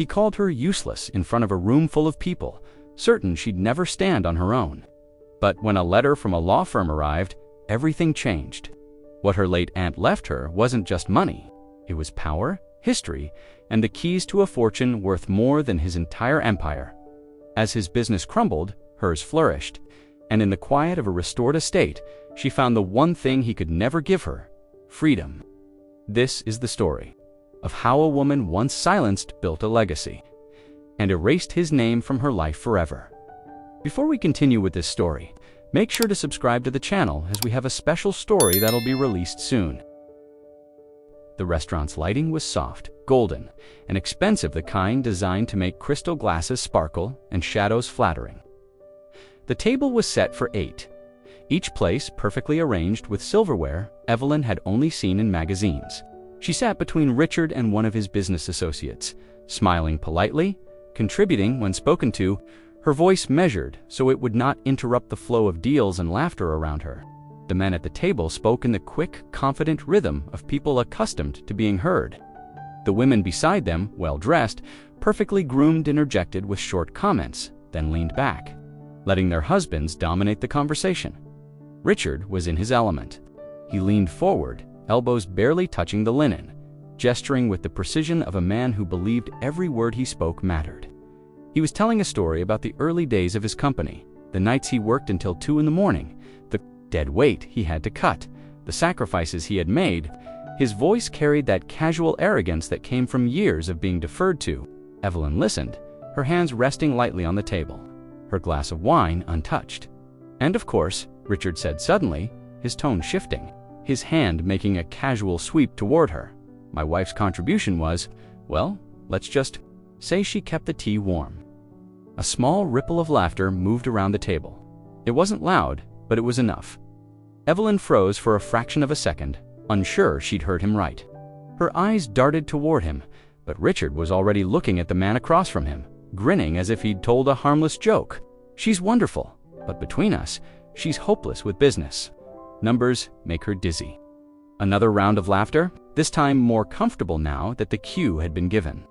He called her useless in front of a room full of people, certain she'd never stand on her own. But when a letter from a law firm arrived, everything changed. What her late aunt left her wasn't just money. It was power, history, and the keys to a fortune worth more than his entire empire. As his business crumbled, hers flourished, and in the quiet of a restored estate, she found the one thing he could never give her: freedom. This is the story of how a woman once silenced built a legacy and erased his name from her life forever. Before we continue with this story, make sure to subscribe to the channel as we have a special story that'll be released soon. The restaurant's lighting was soft, golden, and expensive, the kind designed to make crystal glasses sparkle and shadows flattering. The table was set for 8, each place perfectly arranged with silverware Evelyn had only seen in magazines. She sat between Richard and one of his business associates, smiling politely, contributing when spoken to, her voice measured so it would not interrupt the flow of deals and laughter around her. The men at the table spoke in the quick, confident rhythm of people accustomed to being heard. The women beside them, well-dressed, perfectly groomed, interjected with short comments, then leaned back, letting their husbands dominate the conversation. Richard was in his element. He leaned forward, elbows barely touching the linen, gesturing with the precision of a man who believed every word he spoke mattered. He was telling a story about the early days of his company, the nights he worked until 2 in the morning, the dead weight he had to cut, the sacrifices he had made. His voice carried that casual arrogance that came from years of being deferred to. Evelyn listened, her hands resting lightly on the table, her glass of wine untouched. "And of course," Richard said suddenly, his tone shifting, his hand making a casual sweep toward her, "my wife's contribution was, well, let's just say she kept the tea warm." A small ripple of laughter moved around the table. It wasn't loud, but it was enough. Evelyn froze for a fraction of a second, unsure she'd heard him right. Her eyes darted toward him, but Richard was already looking at the man across from him, grinning as if he'd told a harmless joke. "She's wonderful, but between us, she's hopeless with business. Numbers make her dizzy." Another round of laughter, this time more comfortable now that the cue had been given.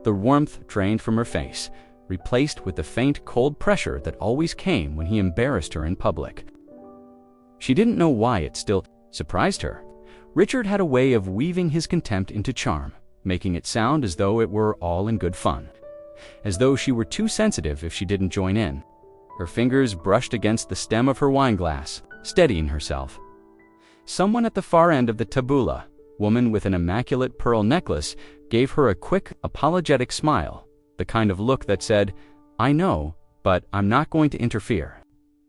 The warmth drained from her face, replaced with the faint, cold pressure that always came when he embarrassed her in public. She didn't know why it still surprised her. Richard had a way of weaving his contempt into charm, making it sound as though it were all in good fun, as though she were too sensitive if she didn't join in. Her fingers brushed against the stem of her wine glass, steadying herself. Someone at the far end of the tabula, woman with an immaculate pearl necklace, gave her a quick, apologetic smile, the kind of look that said, "I know, but I'm not going to interfere."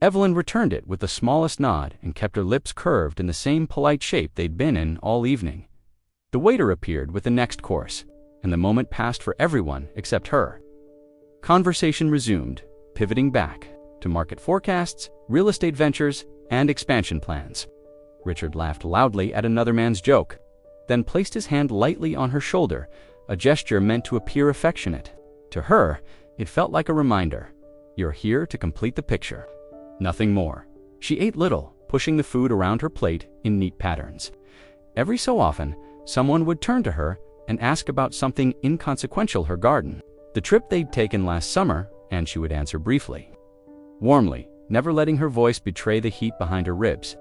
Evelyn returned it with the smallest nod and kept her lips curved in the same polite shape they'd been in all evening. The waiter appeared with the next course, and the moment passed for everyone except her. Conversation resumed, pivoting back to market forecasts, real estate ventures, and expansion plans. Richard laughed loudly at another man's joke, then placed his hand lightly on her shoulder, a gesture meant to appear affectionate. To her, it felt like a reminder. You're here to complete the picture. Nothing more. She ate little, pushing the food around her plate in neat patterns. Every so often, someone would turn to her and ask about something inconsequential, her garden, the trip they'd taken last summer, and she would answer briefly, warmly, never letting her voice betray the heat behind her ribs.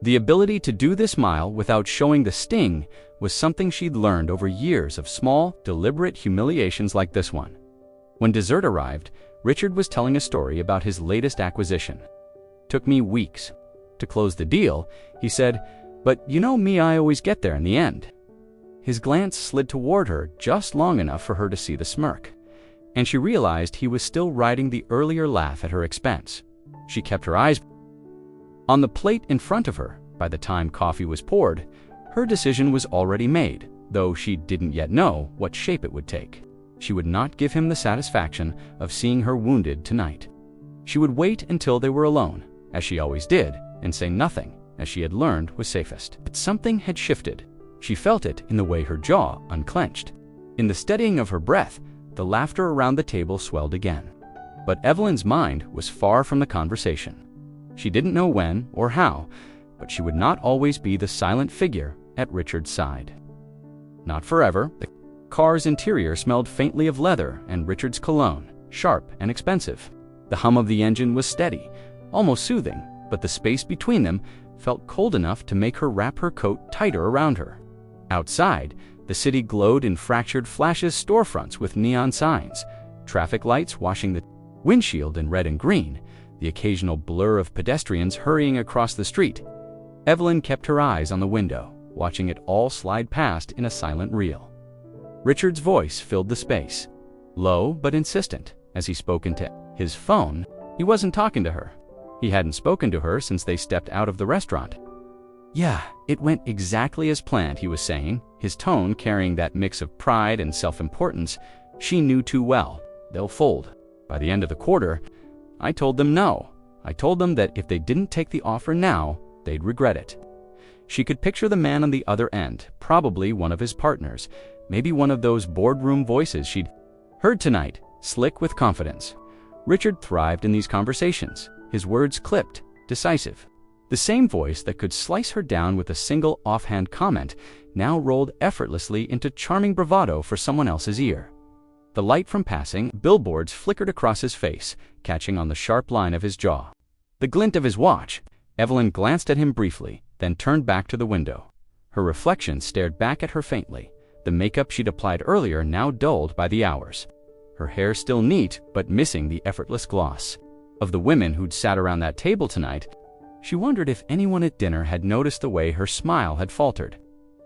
The ability to do this mile without showing the sting was something she'd learned over years of small, deliberate humiliations like this one. When dessert arrived, Richard was telling a story about his latest acquisition. "Took me weeks to close the deal," he said, "but you know me, I always get there in the end." His glance slid toward her just long enough for her to see the smirk, and she realized he was still riding the earlier laugh at her expense. She kept her eyes on the plate in front of her. By the time coffee was poured, her decision was already made, though she didn't yet know what shape it would take. She would not give him the satisfaction of seeing her wounded tonight. She would wait until they were alone, as she always did, and say nothing, as she had learned was safest. But something had shifted. She felt it in the way her jaw unclenched. In the steadying of her breath, the laughter around the table swelled again. But Evelyn's mind was far from the conversation. She didn't know when or how, but she would not always be the silent figure at Richard's side. Not forever. The car's interior smelled faintly of leather and Richard's cologne, sharp and expensive. The hum of the engine was steady, almost soothing, but the space between them felt cold enough to make her wrap her coat tighter around her. Outside, the city glowed in fractured flashes storefronts with neon signs, traffic lights washing the windshield in red and green, the occasional blur of pedestrians hurrying across the street. Evelyn kept her eyes on the window, watching it all slide past in a silent reel. Richard's voice filled the space, low but insistent, as he spoke into his phone. He wasn't talking to her. He hadn't spoken to her since they stepped out of the restaurant. "Yeah, it went exactly as planned," he was saying, his tone carrying that mix of pride and self-importance she knew too well. "They'll fold. By the end of the quarter, I told them no. I told them that if they didn't take the offer now, they'd regret it." She could picture the man on the other end, probably one of his partners, maybe one of those boardroom voices she'd heard tonight, slick with confidence. Richard thrived in these conversations, his words clipped, decisive. The same voice that could slice her down with a single offhand comment now rolled effortlessly into charming bravado for someone else's ear. The light from passing billboards flickered across his face, catching on the sharp line of his jaw. The glint of his watch. Evelyn glanced at him briefly, then turned back to the window. Her reflection stared back at her faintly, the makeup she'd applied earlier now dulled by the hours. Her hair still neat, but missing the effortless gloss. Of the women who'd sat around that table tonight, she wondered if anyone at dinner had noticed the way her smile had faltered.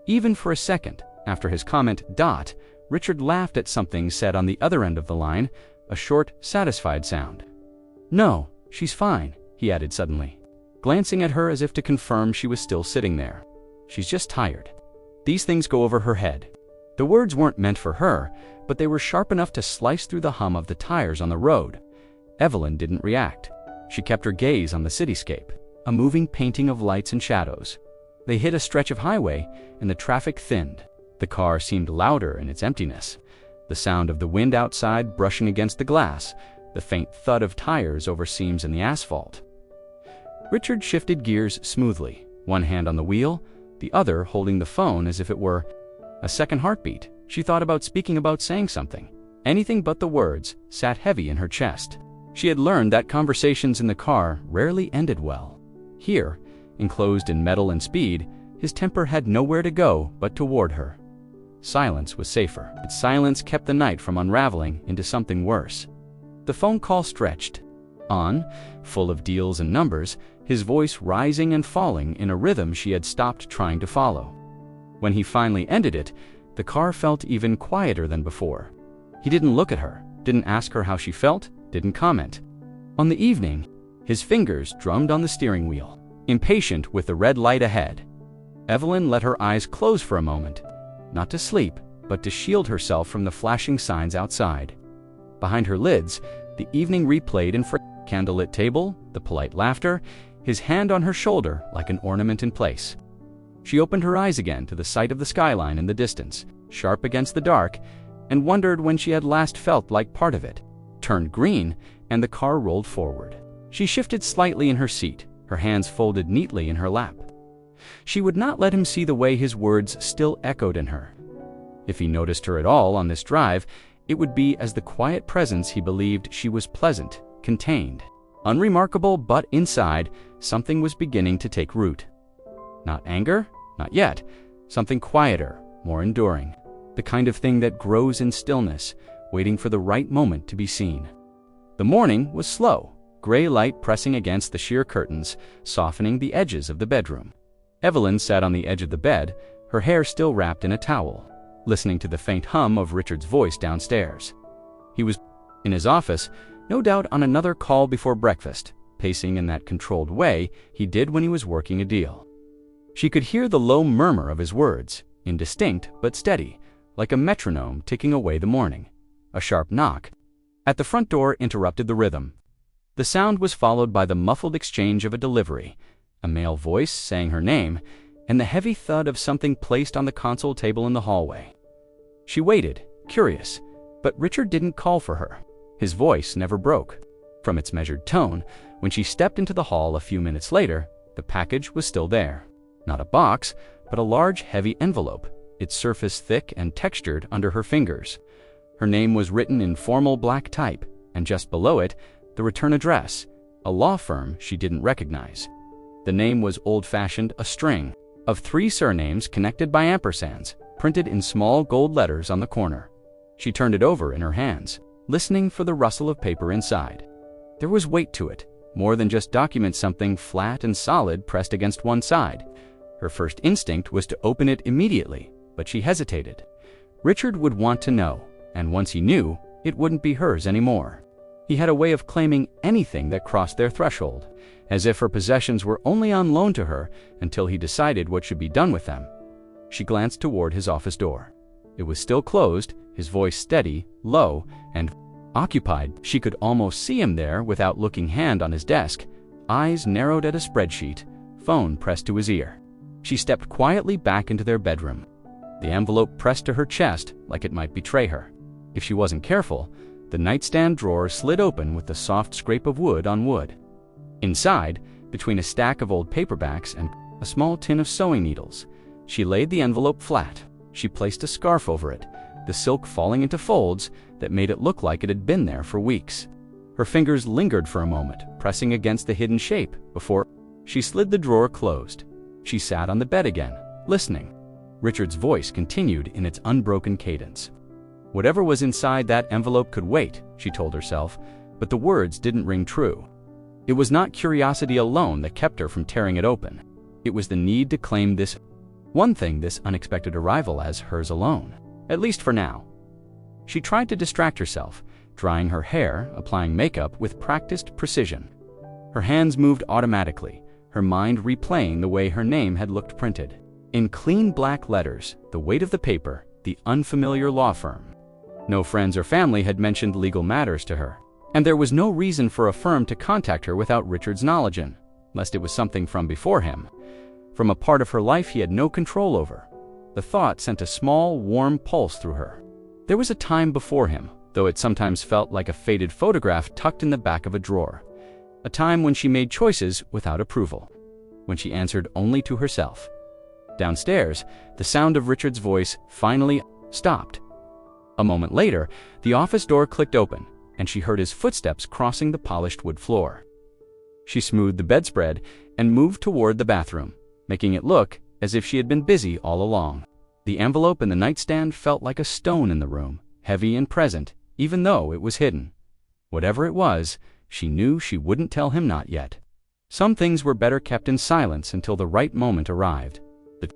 Even for a second, after his comment, Richard laughed at something said on the other end of the line, a short, satisfied sound. "No, she's fine," he added suddenly, glancing at her as if to confirm she was still sitting there. "She's just tired. These things go over her head." The words weren't meant for her, but they were sharp enough to slice through the hum of the tires on the road. Evelyn didn't react. She kept her gaze on the cityscape, a moving painting of lights and shadows. They hit a stretch of highway, and the traffic thinned. The car seemed louder in its emptiness. The sound of the wind outside brushing against the glass, the faint thud of tires over seams in the asphalt. Richard shifted gears smoothly, one hand on the wheel, the other holding the phone as if it were a second heartbeat. She thought about speaking, about saying something. Anything but the words sat heavy in her chest. She had learned that conversations in the car rarely ended well. Here, enclosed in metal and speed, his temper had nowhere to go but toward her. Silence was safer, but silence kept the night from unraveling into something worse. The phone call stretched on, full of deals and numbers, his voice rising and falling in a rhythm she had stopped trying to follow. When he finally ended it, the car felt even quieter than before. He didn't look at her, didn't ask her how she felt, didn't comment. On the evening, his fingers drummed on the steering wheel, impatient with the red light ahead. Evelyn let her eyes close for a moment, not to sleep, but to shield herself from the flashing signs outside. Behind her lids, the evening replayed in candlelit table, the polite laughter, his hand on her shoulder like an ornament in place. She opened her eyes again to the sight of the skyline in the distance, sharp against the dark, and wondered when she had last felt like part of it. Turned green, and the car rolled forward. She shifted slightly in her seat, her hands folded neatly in her lap. She would not let him see the way his words still echoed in her. If he noticed her at all on this drive, it would be as the quiet presence he believed she was pleasant, contained, unremarkable, but inside, something was beginning to take root. Not anger, not yet, something quieter, more enduring, the kind of thing that grows in stillness, waiting for the right moment to be seen. The morning was slow, gray light pressing against the sheer curtains, softening the edges of the bedroom. Evelyn sat on the edge of the bed, her hair still wrapped in a towel, listening to the faint hum of Richard's voice downstairs. He was in his office, no doubt on another call before breakfast, pacing in that controlled way he did when he was working a deal. She could hear the low murmur of his words, indistinct but steady, like a metronome ticking away the morning. A sharp knock at the front door interrupted the rhythm. The sound was followed by the muffled exchange of a delivery, a male voice saying her name, and the heavy thud of something placed on the console table in the hallway. She waited, curious, but Richard didn't call for her. His voice never broke. From its measured tone, when she stepped into the hall a few minutes later, the package was still there. Not a box, but a large, heavy envelope, its surface thick and textured under her fingers. Her name was written in formal black type, and just below it, the return address, a law firm she didn't recognize. The name was old-fashioned, a string of 3 surnames connected by ampersands, printed in small gold letters on the corner. She turned it over in her hands, listening for the rustle of paper inside. There was weight to it, more than just document something flat and solid pressed against one side. Her first instinct was to open it immediately, but she hesitated. Richard would want to know, and once he knew, it wouldn't be hers anymore. He had a way of claiming anything that crossed their threshold, as if her possessions were only on loan to her until he decided what should be done with them. She glanced toward his office door. It was still closed, his voice steady, low, and occupied. She could almost see him there without looking, hand on his desk, eyes narrowed at a spreadsheet, phone pressed to his ear. She stepped quietly back into their bedroom. The envelope pressed to her chest like it might betray her. If she wasn't careful, the nightstand drawer slid open with the soft scrape of wood on wood. Inside, between a stack of old paperbacks and a small tin of sewing needles, she laid the envelope flat. She placed a scarf over it, the silk falling into folds that made it look like it had been there for weeks. Her fingers lingered for a moment, pressing against the hidden shape before she slid the drawer closed. She sat on the bed again, listening. Richard's voice continued in its unbroken cadence. Whatever was inside that envelope could wait, she told herself, but the words didn't ring true. It was not curiosity alone that kept her from tearing it open. It was the need to claim this one thing, this unexpected arrival, as hers alone, at least for now. She tried to distract herself, drying her hair, applying makeup with practiced precision. Her hands moved automatically, her mind replaying the way her name had looked printed. In clean black letters, the weight of the paper, the unfamiliar law firm. No friends or family had mentioned legal matters to her, and there was no reason for a firm to contact her without Richard's knowledge, lest it was something from before him, from a part of her life he had no control over. The thought sent a small, warm pulse through her. There was a time before him, though it sometimes felt like a faded photograph tucked in the back of a drawer. A time when she made choices without approval, when she answered only to herself. Downstairs, the sound of Richard's voice finally stopped. A moment later, the office door clicked open, and she heard his footsteps crossing the polished wood floor. She smoothed the bedspread and moved toward the bathroom, making it look as if she had been busy all along. The envelope in the nightstand felt like a stone in the room, heavy and present, even though it was hidden. Whatever it was, she knew she wouldn't tell him, not yet. Some things were better kept in silence until the right moment arrived. The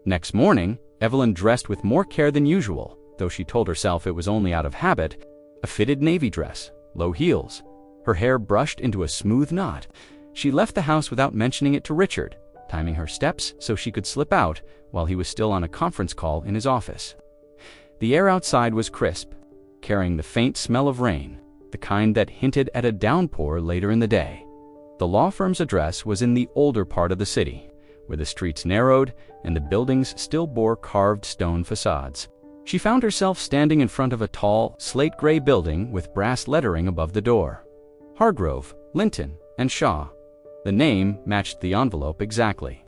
next morning, Evelyn dressed with more care than usual, though she told herself it was only out of habit. A fitted navy dress, low heels, her hair brushed into a smooth knot. She left the house without mentioning it to Richard, timing her steps so she could slip out while he was still on a conference call in his office. The air outside was crisp, carrying the faint smell of rain, the kind that hinted at a downpour later in the day. The law firm's address was in the older part of the city, where the streets narrowed and the buildings still bore carved stone facades. She found herself standing in front of a tall, slate-gray building with brass lettering above the door. Hargrove, Linton, and Shaw. The name matched the envelope exactly.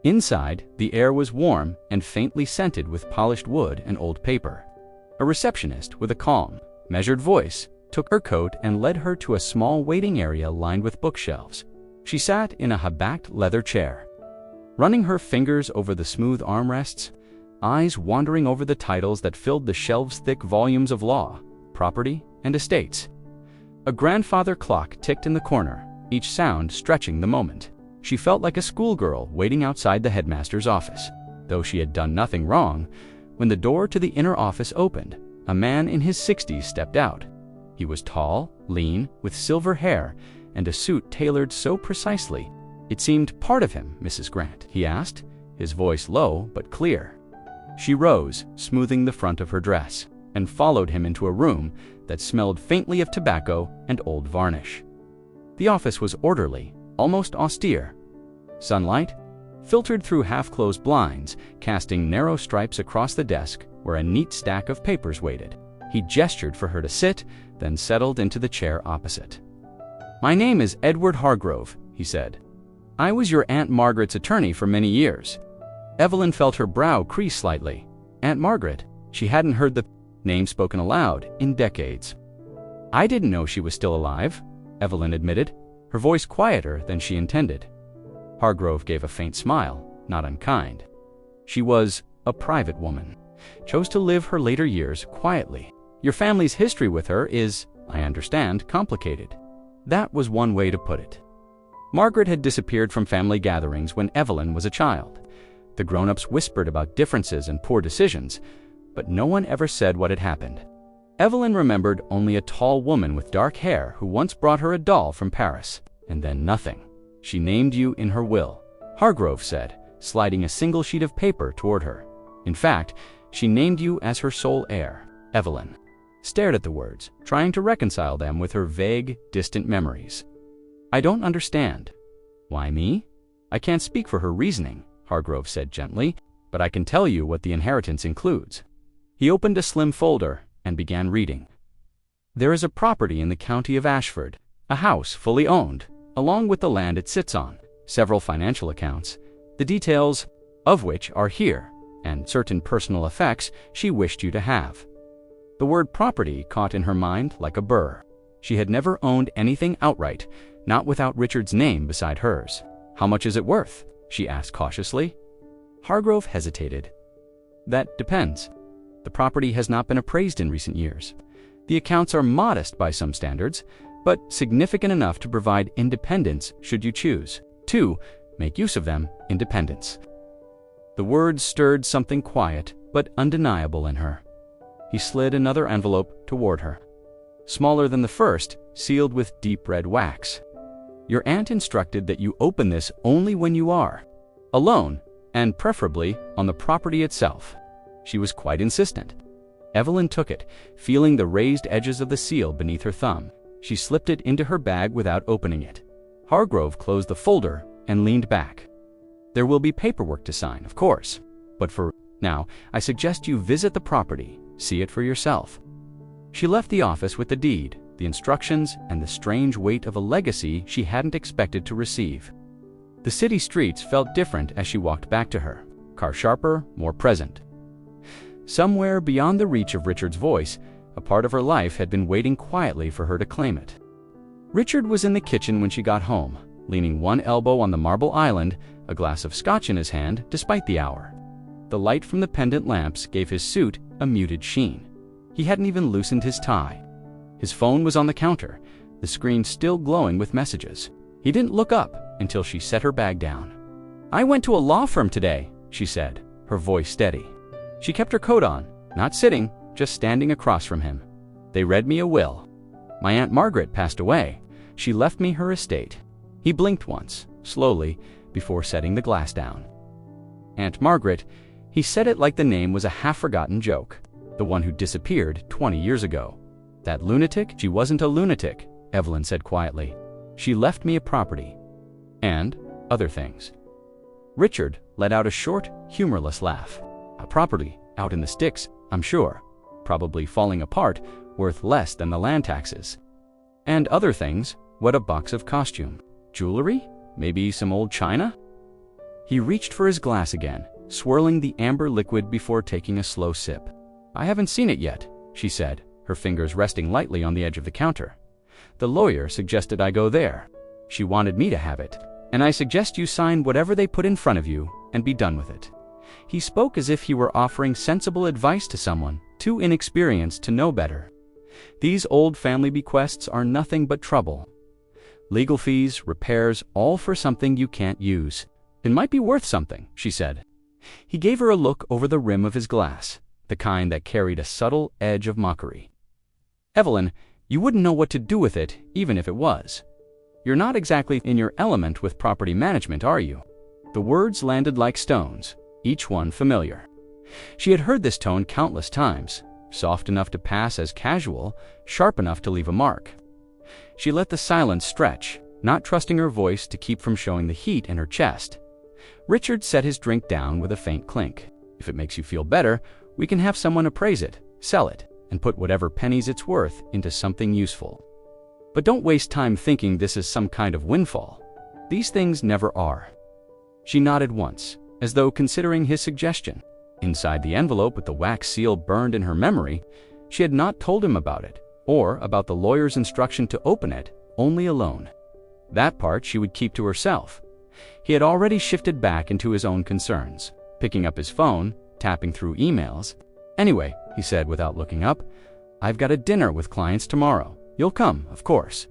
Inside, the air was warm and faintly scented with polished wood and old paper. A receptionist with a calm, measured voice took her coat and led her to a small waiting area lined with bookshelves. She sat in a high-backed leather chair, running her fingers over the smooth armrests, eyes wandering over the titles that filled the shelves' thick volumes of law, property, and estates. A grandfather clock ticked in the corner, each sound stretching the moment. She felt like a schoolgirl waiting outside the headmaster's office. Though she had done nothing wrong, when the door to the inner office opened, a man in his 60s stepped out. He was tall, lean, with silver hair, and a suit tailored so precisely it seemed part of him. "Mrs. Grant?" he asked, his voice low but clear. She rose, smoothing the front of her dress, and followed him into a room that smelled faintly of tobacco and old varnish. The office was orderly, almost austere. Sunlight filtered through half-closed blinds, casting narrow stripes across the desk where a neat stack of papers waited. He gestured for her to sit, then settled into the chair opposite. "My name is Edward Hargrove," he said. "I was your Aunt Margaret's attorney for many years." Evelyn felt her brow crease slightly. Aunt Margaret. She hadn't heard the name spoken aloud in decades. "I didn't know she was still alive," Evelyn admitted, her voice quieter than she intended. Hargrove gave a faint smile, not unkind. "She was a private woman. Chose to live her later years quietly. Your family's history with her is, I understand, complicated." That was one way to put it. Margaret had disappeared from family gatherings when Evelyn was a child. The grown-ups whispered about differences and poor decisions, but no one ever said what had happened. Evelyn remembered only a tall woman with dark hair who once brought her a doll from Paris, and then nothing. "She named you in her will," Hargrove said, sliding a single sheet of paper toward her. "In fact, she named you as her sole heir." Evelyn stared at the words, trying to reconcile them with her vague, distant memories. "I don't understand." "Why me?" "I can't speak for her reasoning," Hargrove said gently, "but I can tell you what the inheritance includes." He opened a slim folder and began reading. "There is a property in the county of Ashford, a house fully owned, along with the land it sits on, several financial accounts, the details of which are here, and certain personal effects she wished you to have." The word property caught in her mind like a burr. She had never owned anything outright, not without Richard's name beside hers. "How much is it worth?" she asked cautiously. Hargrove hesitated. "That depends. The property has not been appraised in recent years. The accounts are modest by some standards, but significant enough to provide independence should you choose to make use of them. Independence." The words stirred something quiet but undeniable in her. He slid another envelope toward her, smaller than the first, sealed with deep red wax. "Your aunt instructed that you open this only when you are alone, and preferably on the property itself." She was quite insistent. Evelyn took it, feeling the raised edges of the seal beneath her thumb. She slipped it into her bag without opening it. Hargrove closed the folder and leaned back. "There will be paperwork to sign, of course, but for now, I suggest you visit the property, see it for yourself." She left the office with the deed, the instructions, and the strange weight of a legacy she hadn't expected to receive. The city streets felt different as she walked back to her car, sharper, more present. Somewhere beyond the reach of Richard's voice, a part of her life had been waiting quietly for her to claim it. Richard was in the kitchen when she got home, leaning one elbow on the marble island, a glass of scotch in his hand despite the hour. The light from the pendant lamps gave his suit a muted sheen. He hadn't even loosened his tie. His phone was on the counter, the screen still glowing with messages. He didn't look up until she set her bag down. "I went to a law firm today," she said, her voice steady. She kept her coat on, not sitting, just standing across from him. "They read me a will. My Aunt Margaret passed away. She left me her estate." He blinked once, slowly, before setting the glass down. Aunt Margaret, he said it like the name was a half-forgotten joke. The one who disappeared 20 years ago. "That lunatic?" "She wasn't a lunatic," Evelyn said quietly. "She left me a property. And other things." Richard let out a short, humorless laugh. "A property, out in the sticks, I'm sure. Probably falling apart, worth less than the land taxes. And other things, what, a box of costume? Jewelry? Maybe some old china?" He reached for his glass again, swirling the amber liquid before taking a slow sip. "I haven't seen it yet," she said, her fingers resting lightly on the edge of the counter. "The lawyer suggested I go there. She wanted me to have it, and I suggest you sign whatever they put in front of you and be done with it." He spoke as if he were offering sensible advice to someone too inexperienced to know better. These old family bequests are nothing but trouble. Legal fees, repairs, all for something you can't use. "It might be worth something," she said. He gave her a look over the rim of his glass, the kind that carried a subtle edge of mockery. "Evelyn, you wouldn't know what to do with it, even if it was. You're not exactly in your element with property management, are you?" The words landed like stones, each one familiar. She had heard this tone countless times, soft enough to pass as casual, sharp enough to leave a mark. She let the silence stretch, not trusting her voice to keep from showing the heat in her chest. Richard set his drink down with a faint clink. "If it makes you feel better, we can have someone appraise it, sell it, and put whatever pennies it's worth into something useful. But don't waste time thinking this is some kind of windfall. These things never are." She nodded once, as though considering his suggestion. Inside the envelope with the wax seal burned in her memory, she had not told him about it, or about the lawyer's instruction to open it, only alone. That part she would keep to herself. He had already shifted back into his own concerns, picking up his phone, tapping through emails. "Anyway," he said without looking up, "I've got a dinner with clients tomorrow. You'll come, of course.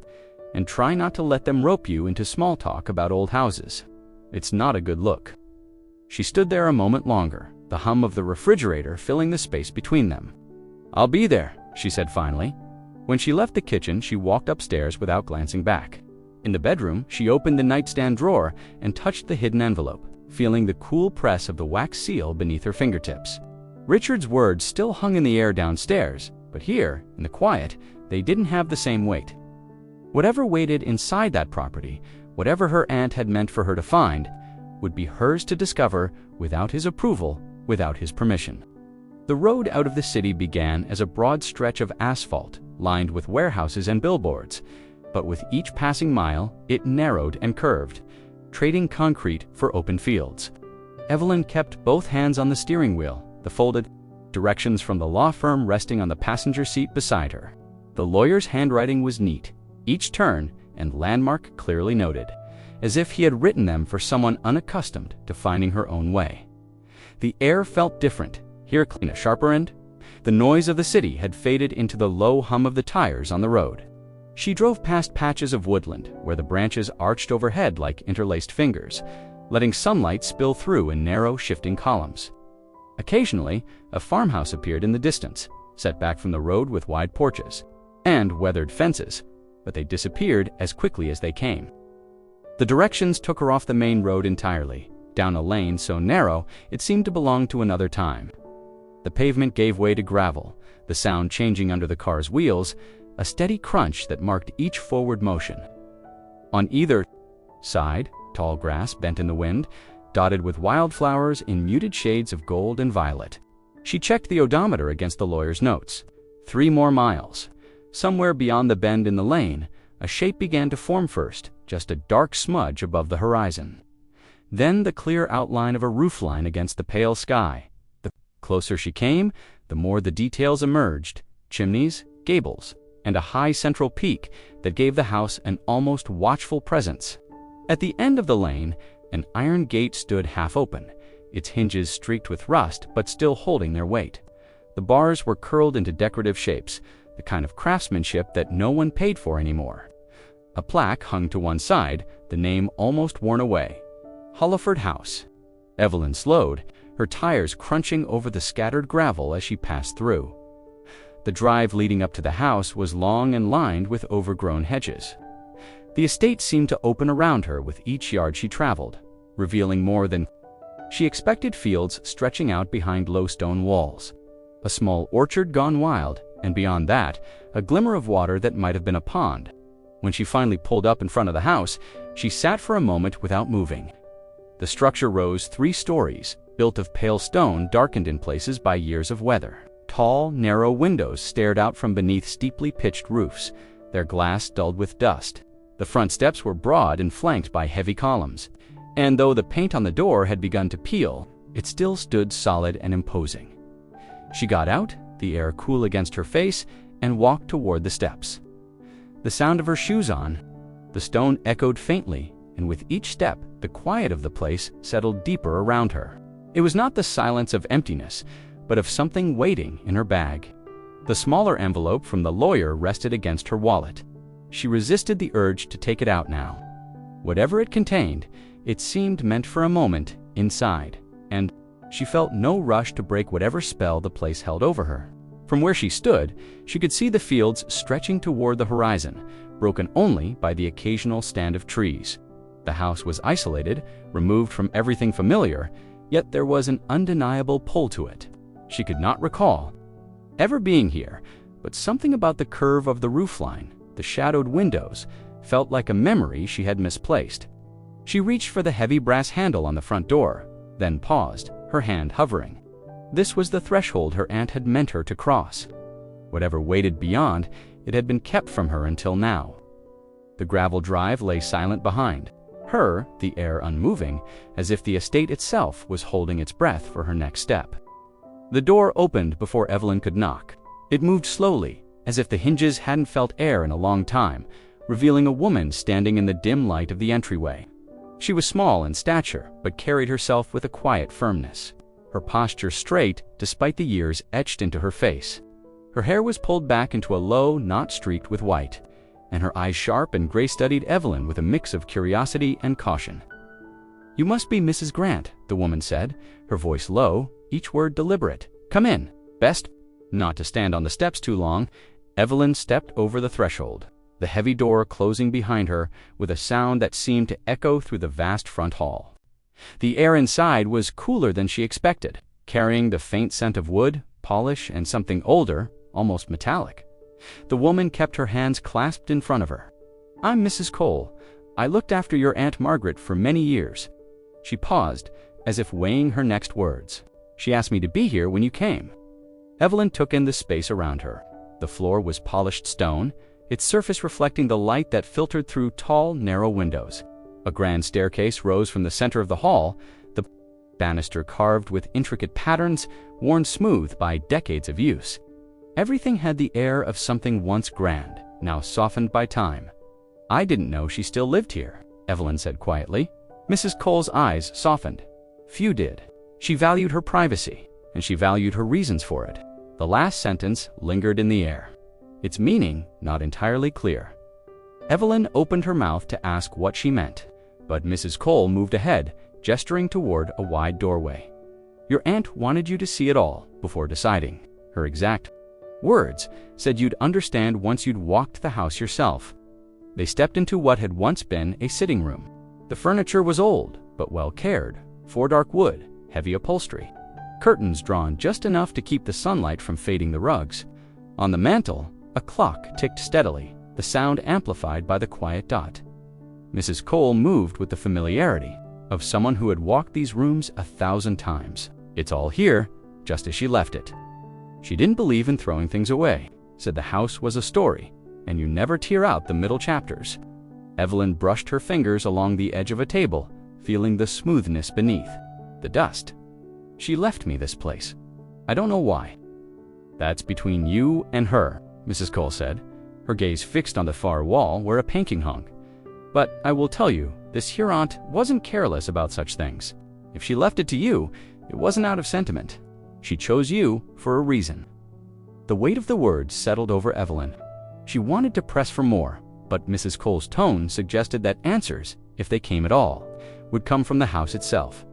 And try not to let them rope you into small talk about old houses. It's not a good look." She stood there a moment longer, the hum of the refrigerator filling the space between them. "I'll be there," she said finally. When she left the kitchen, she walked upstairs without glancing back. In the bedroom, she opened the nightstand drawer and touched the hidden envelope, feeling the cool press of the wax seal beneath her fingertips. Richard's words still hung in the air downstairs, but here, in the quiet, they didn't have the same weight. Whatever waited inside that property, whatever her aunt had meant for her to find, would be hers to discover without his approval, without his permission. The road out of the city began as a broad stretch of asphalt, lined with warehouses and billboards, but with each passing mile, it narrowed and curved, trading concrete for open fields. Evelyn kept both hands on the steering wheel, the folded directions from the law firm resting on the passenger seat beside her. The lawyer's handwriting was neat, each turn and landmark clearly noted, as if he had written them for someone unaccustomed to finding her own way. The air felt different, here clean a sharper end. The noise of the city had faded into the low hum of the tires on the road. She drove past patches of woodland where the branches arched overhead like interlaced fingers, letting sunlight spill through in narrow, shifting columns. Occasionally, a farmhouse appeared in the distance, set back from the road with wide porches and weathered fences, but they disappeared as quickly as they came. The directions took her off the main road entirely, down a lane so narrow it seemed to belong to another time. The pavement gave way to gravel, the sound changing under the car's wheels, a steady crunch that marked each forward motion. On either side, tall grass bent in the wind, dotted with wildflowers in muted shades of gold and violet. She checked the odometer against the lawyer's notes. 3 more miles. Somewhere beyond the bend in the lane, a shape began to form first, just a dark smudge above the horizon. Then the clear outline of a roofline against the pale sky. The closer she came, the more the details emerged: chimneys, gables, and a high central peak that gave the house an almost watchful presence. At the end of the lane, an iron gate stood half open, its hinges streaked with rust but still holding their weight. The bars were curled into decorative shapes, the kind of craftsmanship that no one paid for anymore. A plaque hung to one side, the name almost worn away: Holliford House. Evelyn slowed, her tires crunching over the scattered gravel as she passed through. The drive leading up to the house was long and lined with overgrown hedges. The estate seemed to open around her with each yard she traveled, revealing more than she expected: fields stretching out behind low stone walls, a small orchard gone wild, and beyond that, a glimmer of water that might have been a pond. When she finally pulled up in front of the house, she sat for a moment without moving. The structure rose 3 stories, built of pale stone darkened in places by years of weather. Tall, narrow windows stared out from beneath steeply pitched roofs, their glass dulled with dust. The front steps were broad and flanked by heavy columns, and though the paint on the door had begun to peel, it still stood solid and imposing. She got out, the air cool against her face, and walked toward the steps. The sound of her shoes on, the stone echoed faintly, and with each step, the quiet of the place settled deeper around her. It was not the silence of emptiness, but of something waiting in her bag. The smaller envelope from the lawyer rested against her wallet. She resisted the urge to take it out now. Whatever it contained, it seemed meant for a moment inside, and she felt no rush to break whatever spell the place held over her. From where she stood, she could see the fields stretching toward the horizon, broken only by the occasional stand of trees. The house was isolated, removed from everything familiar, yet there was an undeniable pull to it. She could not recall ever being here, but something about the curve of the roofline, the shadowed windows, felt like a memory she had misplaced. She reached for the heavy brass handle on the front door, then paused, her hand hovering. This was the threshold her aunt had meant her to cross. Whatever waited beyond, it had been kept from her until now. The gravel drive lay silent behind her, the air unmoving, as if the estate itself was holding its breath for her next step. The door opened before Evelyn could knock. It moved slowly, as if the hinges hadn't felt air in a long time, revealing a woman standing in the dim light of the entryway. She was small in stature, but carried herself with a quiet firmness, her posture straight despite the years etched into her face. Her hair was pulled back into a low knot streaked with white, and her eyes sharp and gray-studied Evelyn with a mix of curiosity and caution. "You must be Mrs. Grant," the woman said, her voice low, each word deliberate. "Come in. Best not to stand on the steps too long." Evelyn stepped over the threshold, the heavy door closing behind her with a sound that seemed to echo through the vast front hall. The air inside was cooler than she expected, carrying the faint scent of wood, polish, and something older, almost metallic. The woman kept her hands clasped in front of her. "I'm Mrs. Cole. I looked after your Aunt Margaret for many years." She paused, as if weighing her next words. "She asked me to be here when you came." Evelyn took in the space around her. The floor was polished stone, its surface reflecting the light that filtered through tall, narrow windows. A grand staircase rose from the center of the hall, the banister carved with intricate patterns, worn smooth by decades of use. Everything had the air of something once grand, now softened by time. "I didn't know she still lived here," Evelyn said quietly. Mrs. Cole's eyes softened. Few did. She valued her privacy, and she valued her reasons for it. The last sentence lingered in the air, its meaning not entirely clear. Evelyn opened her mouth to ask what she meant, but Mrs. Cole moved ahead, gesturing toward a wide doorway. "Your aunt wanted you to see it all before deciding." Her exact words said you'd understand once you'd walked the house yourself. They stepped into what had once been a sitting room. The furniture was old, but well cared, for dark wood, heavy upholstery. Curtains drawn just enough to keep the sunlight from fading the rugs. On the mantel, a clock ticked steadily, the sound amplified by the quiet dot. Mrs. Cole moved with the familiarity of someone who had walked these rooms 1,000 times. "It's all here, just as she left it." She didn't believe in throwing things away, said the house was a story, and you never tear out the middle chapters. Evelyn brushed her fingers along the edge of a table, feeling the smoothness beneath. The dust. "She left me this place. I don't know why." "That's between you and her," Mrs. Cole said, her gaze fixed on the far wall where a painting hung. "But I will tell you, this here aunt wasn't careless about such things. If she left it to you, it wasn't out of sentiment. She chose you for a reason." The weight of the words settled over Evelyn. She wanted to press for more, but Mrs. Cole's tone suggested that answers, if they came at all, would come from the house itself.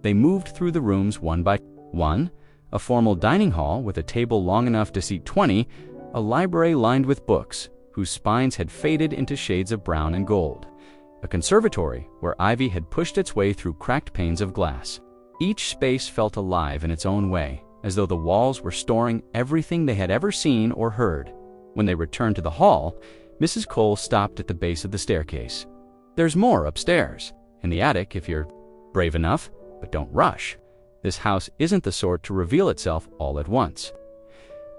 They moved through the rooms one by one, a formal dining hall with a table long enough to seat 20, a library lined with books, whose spines had faded into shades of brown and gold, a conservatory where ivy had pushed its way through cracked panes of glass. Each space felt alive in its own way, as though the walls were storing everything they had ever seen or heard. When they returned to the hall, Mrs. Cole stopped at the base of the staircase. "There's more upstairs, in the attic if you're brave enough, but don't rush. This house isn't the sort to reveal itself all at once."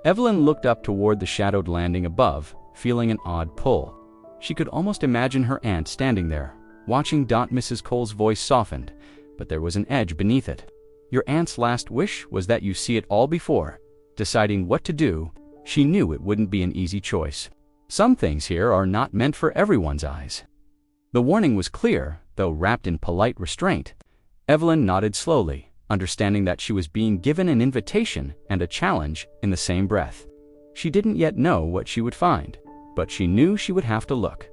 Evelyn looked up toward the shadowed landing above, feeling an odd pull. She could almost imagine her aunt standing there, watching. Mrs. Cole's voice softened, but there was an edge beneath it. "Your aunt's last wish was that you see it all before deciding what to do. She knew it wouldn't be an easy choice. Some things here are not meant for everyone's eyes." The warning was clear, though wrapped in polite restraint. Evelyn nodded slowly, understanding that she was being given an invitation and a challenge in the same breath. She didn't yet know what she would find, but she knew she would have to look.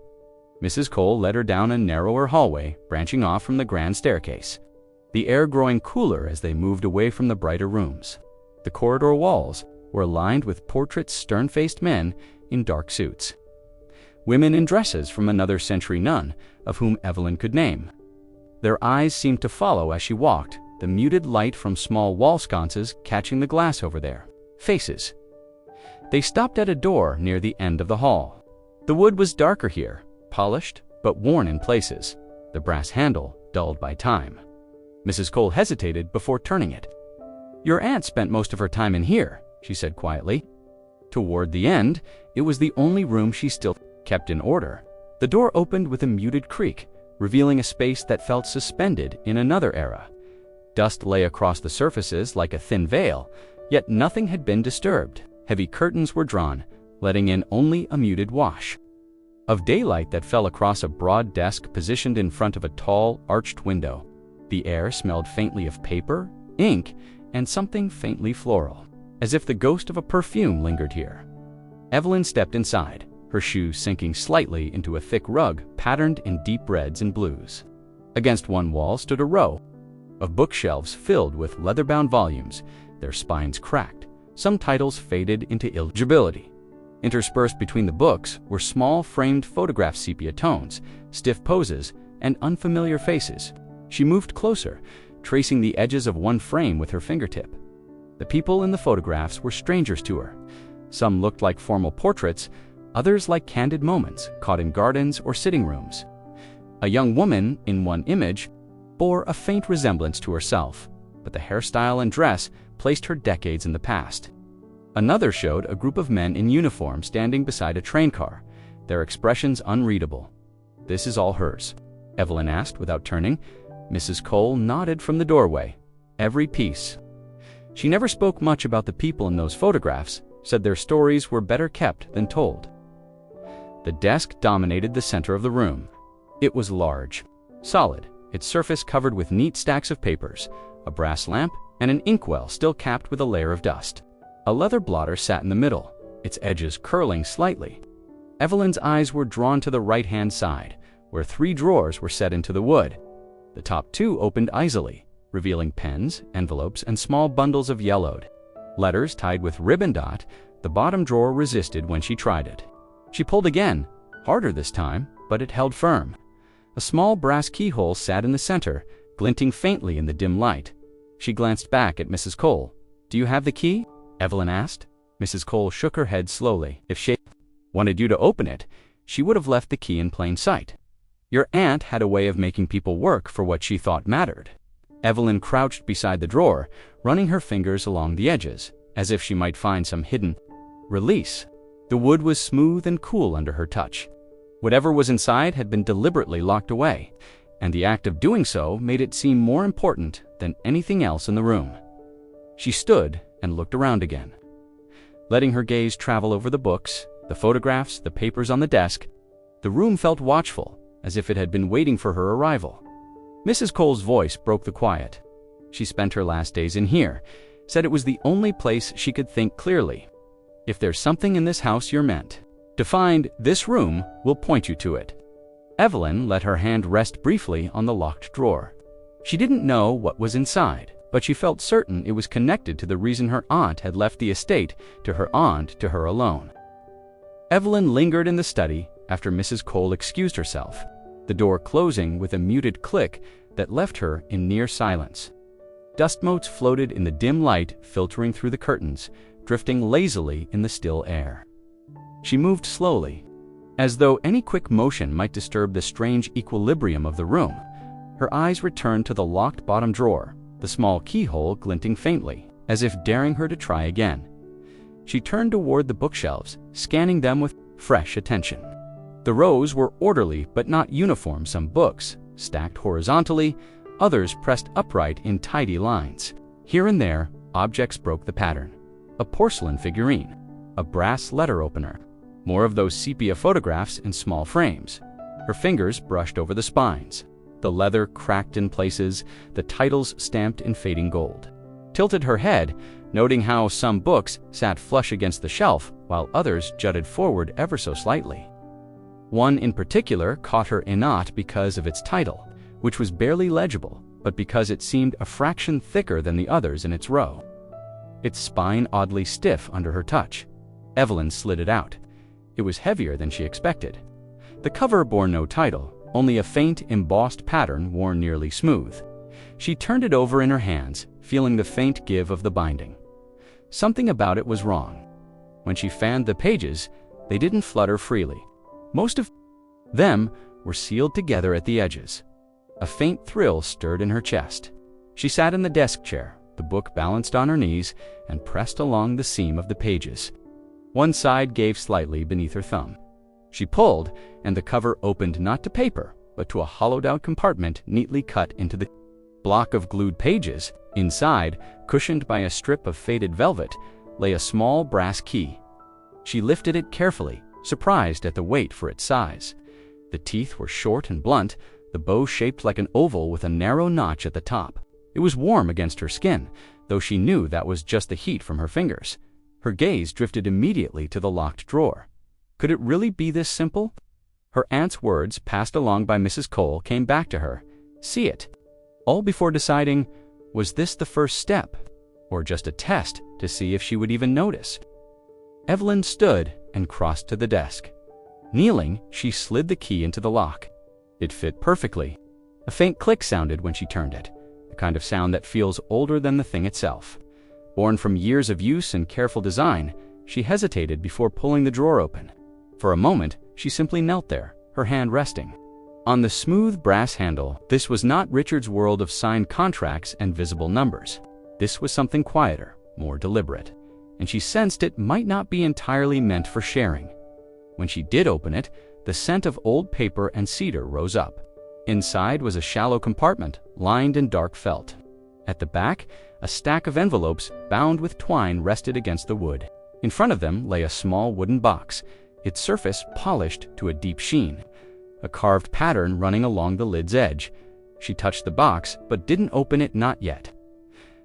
Mrs. Cole led her down a narrower hallway, branching off from the grand staircase, the air growing cooler as they moved away from the brighter rooms. The corridor walls were lined with portraits of stern-faced men in dark suits. Women in dresses from another century, none of whom Evelyn could name. Their eyes seemed to follow as she walked, the muted light from small wall sconces catching the glass over their faces. They stopped at a door near the end of the hall. The wood was darker here, polished but worn in places, the brass handle dulled by time. Mrs. Cole hesitated before turning it. "Your aunt spent most of her time in here," she said quietly. Toward the end, it was the only room she still kept in order. The door opened with a muted creak, revealing a space that felt suspended in another era. Dust lay across the surfaces like a thin veil, Yet nothing had been disturbed. Heavy curtains were drawn, letting in only a muted wash of daylight that fell across a broad desk positioned in front of a tall, arched window. The air smelled faintly of paper, ink, and something faintly floral, as if the ghost of a perfume lingered here. Evelyn stepped inside, her shoes sinking slightly into a thick rug patterned in deep reds and blues. Against one wall stood a row of bookshelves filled with leather-bound volumes, their spines cracked, some titles faded into illegibility. Interspersed between the books were small framed photograph sepia tones, stiff poses, and unfamiliar faces. She moved closer, tracing the edges of one frame with her fingertip. The people in the photographs were strangers to her. Some looked like formal portraits, others like candid moments caught in gardens or sitting rooms. A young woman in one image bore a faint resemblance to herself, but the hairstyle and dress placed her decades in the past. Another showed a group of men in uniform standing beside a train car, their expressions unreadable. "This is all hers?" Evelyn asked without turning. Mrs. Cole nodded from the doorway. "Every piece." She never spoke much about the people in those photographs, said their stories were better kept than told. The desk dominated the center of the room. It was large, solid, its surface covered with neat stacks of papers, a brass lamp, and an inkwell still capped with a layer of dust. A leather blotter sat in the middle, its edges curling slightly. Evelyn's eyes were drawn to the right-hand side, where 3 drawers were set into the wood. The top 2 opened easily, revealing pens, envelopes, and small bundles of yellowed letters tied with ribbon dot. The bottom drawer resisted when she tried it. She pulled again, harder this time, but it held firm. A small brass keyhole sat in the center, glinting faintly in the dim light. She glanced back at Mrs. Cole. "Do you have the key?" Evelyn asked. Mrs. Cole shook her head slowly. "If she wanted you to open it, she would have left the key in plain sight. Your aunt had a way of making people work for what she thought mattered." Evelyn crouched beside the drawer, running her fingers along the edges, as if she might find some hidden release. The wood was smooth and cool under her touch. Whatever was inside had been deliberately locked away, and the act of doing so made it seem more important than anything else in the room. She stood and looked around again, letting her gaze travel over the books, the photographs, the papers on the desk. The room felt watchful, as if it had been waiting for her arrival. Mrs. Cole's voice broke the quiet. She spent her last days in here, said it was the only place she could think clearly. "If there's something in this house you're meant to find, this room will point you to it." Evelyn let her hand rest briefly on the locked drawer. She didn't know what was inside, but she felt certain it was connected to the reason her aunt had left the estate to her alone. Evelyn lingered in the study after Mrs. Cole excused herself, the door closing with a muted click that left her in near silence. Dust motes floated in the dim light filtering through the curtains, drifting lazily in the still air. She moved slowly, as though any quick motion might disturb the strange equilibrium of the room. Her eyes returned to the locked bottom drawer, the small keyhole glinting faintly, as if daring her to try again. She turned toward the bookshelves, scanning them with fresh attention. The rows were orderly but not uniform, some books stacked horizontally, others pressed upright in tidy lines. Here and there, objects broke the pattern. A porcelain figurine, a brass letter opener, more of those sepia photographs in small frames. Her fingers brushed over the spines. The leather cracked in places, the titles stamped in fading gold. Tilted her head, noting how some books sat flush against the shelf, while others jutted forward ever so slightly. One in particular caught her eye not because of its title, which was barely legible, but because it seemed a fraction thicker than the others in its row. Its spine oddly stiff under her touch. Evelyn slid it out. It was heavier than she expected. The cover bore no title, only a faint embossed pattern worn nearly smooth. She turned it over in her hands, feeling the faint give of the binding. Something about it was wrong. When she fanned the pages, they didn't flutter freely. Most of them were sealed together at the edges. A faint thrill stirred in her chest. She sat in the desk chair, the book balanced on her knees, and pressed along the seam of the pages. One side gave slightly beneath her thumb. She pulled, and the cover opened not to paper, but to a hollowed-out compartment neatly cut into the block of glued pages. Inside, cushioned by a strip of faded velvet, lay a small brass key. She lifted it carefully, surprised at the weight for its size. The teeth were short and blunt, the bow shaped like an oval with a narrow notch at the top. It was warm against her skin, though she knew that was just the heat from her fingers. Her gaze drifted immediately to the locked drawer. Could it really be this simple? Her aunt's words, passed along by Mrs. Cole, came back to her. See it. All before deciding, was this the first step, or just a test to see if she would even notice? Evelyn stood and crossed to the desk. Kneeling, she slid the key into the lock. It fit perfectly. A faint click sounded when she turned it, the kind of sound that feels older than the thing itself. Born from years of use and careful design, she hesitated before pulling the drawer open. For a moment, she simply knelt there, her hand resting on the smooth brass handle. This was not Richard's world of signed contracts and visible numbers. This was something quieter, more deliberate, and she sensed it might not be entirely meant for sharing. When she did open it, the scent of old paper and cedar rose up. Inside was a shallow compartment, lined in dark felt. At the back, a stack of envelopes bound with twine rested against the wood. In front of them lay a small wooden box, its surface polished to a deep sheen, a carved pattern running along the lid's edge. She touched the box, but didn't open it, not yet.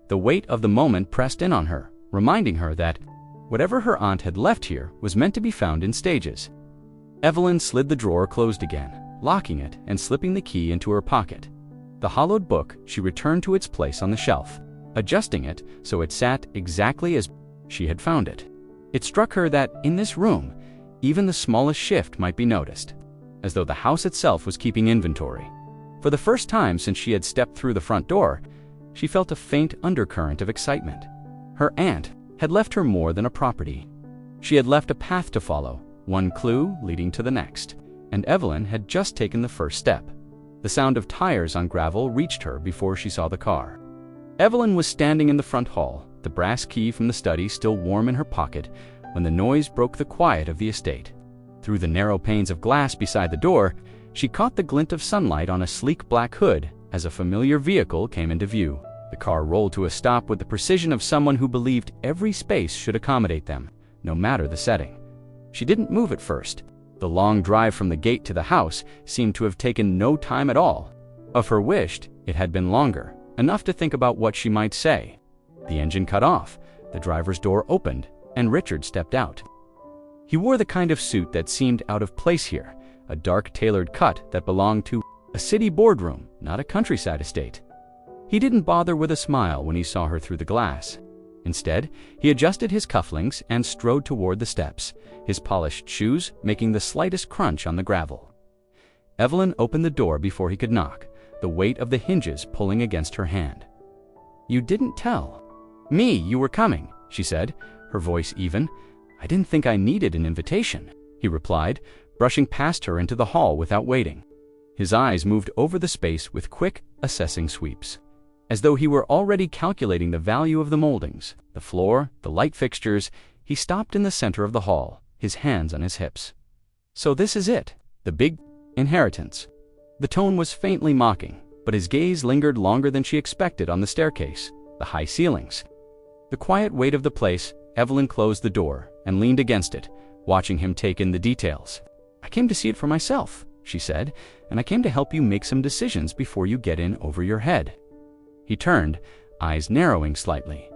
The weight of the moment pressed in on her, reminding her that whatever her aunt had left here was meant to be found in stages. Evelyn slid the drawer closed again, locking it and slipping the key into her pocket. The hollowed book she returned to its place on the shelf, adjusting it so it sat exactly as she had found it. It struck her that in this room, even the smallest shift might be noticed, as though the house itself was keeping inventory. For the first time since she had stepped through the front door, she felt a faint undercurrent of excitement. Her aunt had left her more than a property. She had left a path to follow, one clue leading to the next, and Evelyn had just taken the first step. The sound of tires on gravel reached her before she saw the car. Evelyn was standing in the front hall, the brass key from the study still warm in her pocket, when the noise broke the quiet of the estate. Through the narrow panes of glass beside the door, she caught the glint of sunlight on a sleek black hood as a familiar vehicle came into view. The car rolled to a stop with the precision of someone who believed every space should accommodate them, no matter the setting. She didn't move at first. The long drive from the gate to the house seemed to have taken no time at all. Of her wished, it had been longer, enough to think about what she might say. The engine cut off, the driver's door opened, and Richard stepped out. He wore the kind of suit that seemed out of place here, a dark tailored cut that belonged to a city boardroom, not a countryside estate. He didn't bother with a smile when he saw her through the glass. Instead, he adjusted his cufflinks and strode toward the steps, his polished shoes making the slightest crunch on the gravel. Evelyn opened the door before he could knock, the weight of the hinges pulling against her hand. "You didn't tell me you were coming," she said, her voice even. "I didn't think I needed an invitation," he replied, brushing past her into the hall without waiting. His eyes moved over the space with quick, assessing sweeps, as though he were already calculating the value of the moldings, the floor, the light fixtures. He stopped in the center of the hall, his hands on his hips. "So this is it, the big inheritance." The tone was faintly mocking, but his gaze lingered longer than she expected on the staircase, the high ceilings, the quiet weight of the place. Evelyn closed the door and leaned against it, watching him take in the details. "I came to see it for myself," she said, "and I came to help you make some decisions before you get in over your head." He turned, eyes narrowing slightly.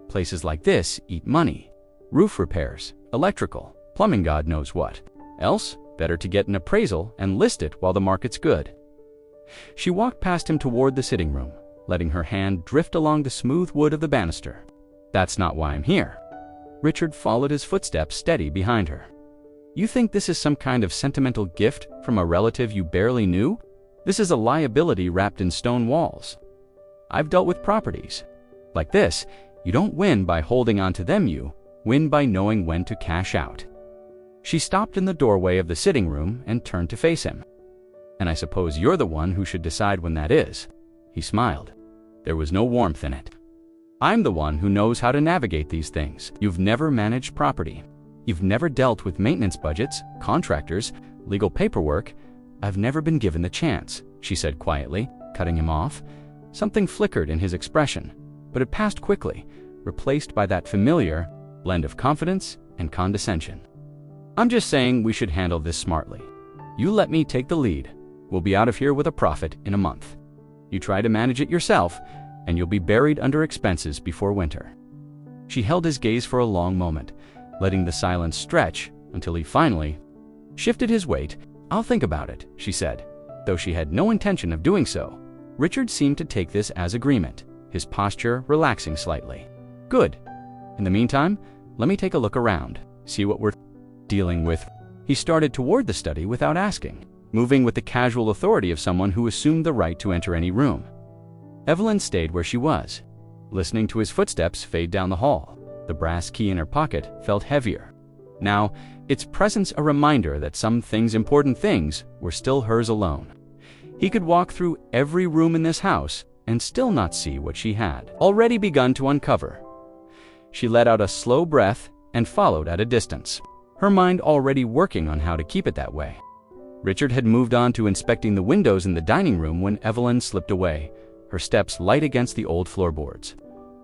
"Places like this eat money. Roof repairs, electrical, plumbing, God knows what. Else, better to get an appraisal and list it while the market's good." She walked past him toward the sitting room, letting her hand drift along the smooth wood of the banister. "That's not why I'm here." Richard followed his footsteps steady behind her. "You think this is some kind of sentimental gift from a relative you barely knew? This is a liability wrapped in stone walls. I've dealt with properties like this. You don't win by holding on to them, you win by knowing when to cash out." She stopped in the doorway of the sitting room and turned to face him. "And I suppose you're the one who should decide when that is." He smiled. There was no warmth in it. "I'm the one who knows how to navigate these things. You've never managed property. You've never dealt with maintenance budgets, contractors, legal paperwork. I've never been given the chance," she said quietly, cutting him off. Something flickered in his expression, but it passed quickly, replaced by that familiar blend of confidence and condescension. "I'm just saying we should handle this smartly. You let me take the lead. We'll be out of here with a profit in a month. You try to manage it yourself, and you'll be buried under expenses before winter." She held his gaze for a long moment, letting the silence stretch until he finally shifted his weight. "I'll think about it," she said. Though she had no intention of doing so, Richard seemed to take this as agreement, his posture relaxing slightly. "Good. In the meantime, let me take a look around, see what we're dealing with." He started toward the study without asking, moving with the casual authority of someone who assumed the right to enter any room. Evelyn stayed where she was, listening to his footsteps fade down the hall. The brass key in her pocket felt heavier. Now, its presence a reminder that some important things, were still hers alone. He could walk through every room in this house and still not see what she had already begun to uncover. She let out a slow breath and followed at a distance, her mind already working on how to keep it that way. Richard had moved on to inspecting the windows in the dining room when Evelyn slipped away, her steps light against the old floorboards.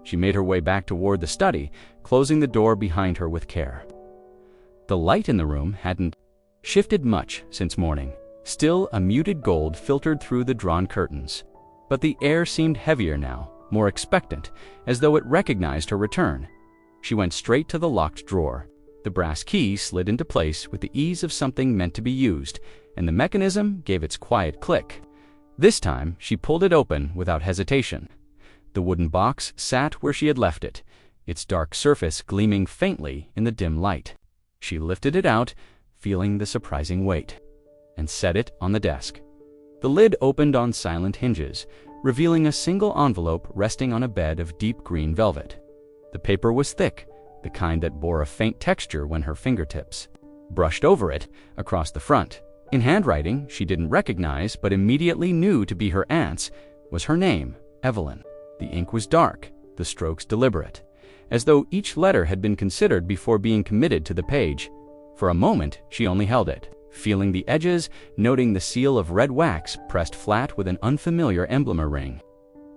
She made her way back toward the study, closing the door behind her with care. The light in the room hadn't shifted much since morning. Still, a muted gold filtered through the drawn curtains. But the air seemed heavier now, more expectant, as though it recognized her return. She went straight to the locked drawer. The brass key slid into place with the ease of something meant to be used, and the mechanism gave its quiet click. This time, she pulled it open without hesitation. The wooden box sat where she had left it, its dark surface gleaming faintly in the dim light. She lifted it out, feeling the surprising weight, and set it on the desk. The lid opened on silent hinges, revealing a single envelope resting on a bed of deep green velvet. The paper was thick, the kind that bore a faint texture when her fingertips brushed over it across the front. In handwriting she didn't recognize but immediately knew to be her aunt's was her name, Evelyn. The ink was dark, the strokes deliberate, as though each letter had been considered before being committed to the page. For a moment she only held it, feeling the edges, noting the seal of red wax pressed flat with an unfamiliar emblem ring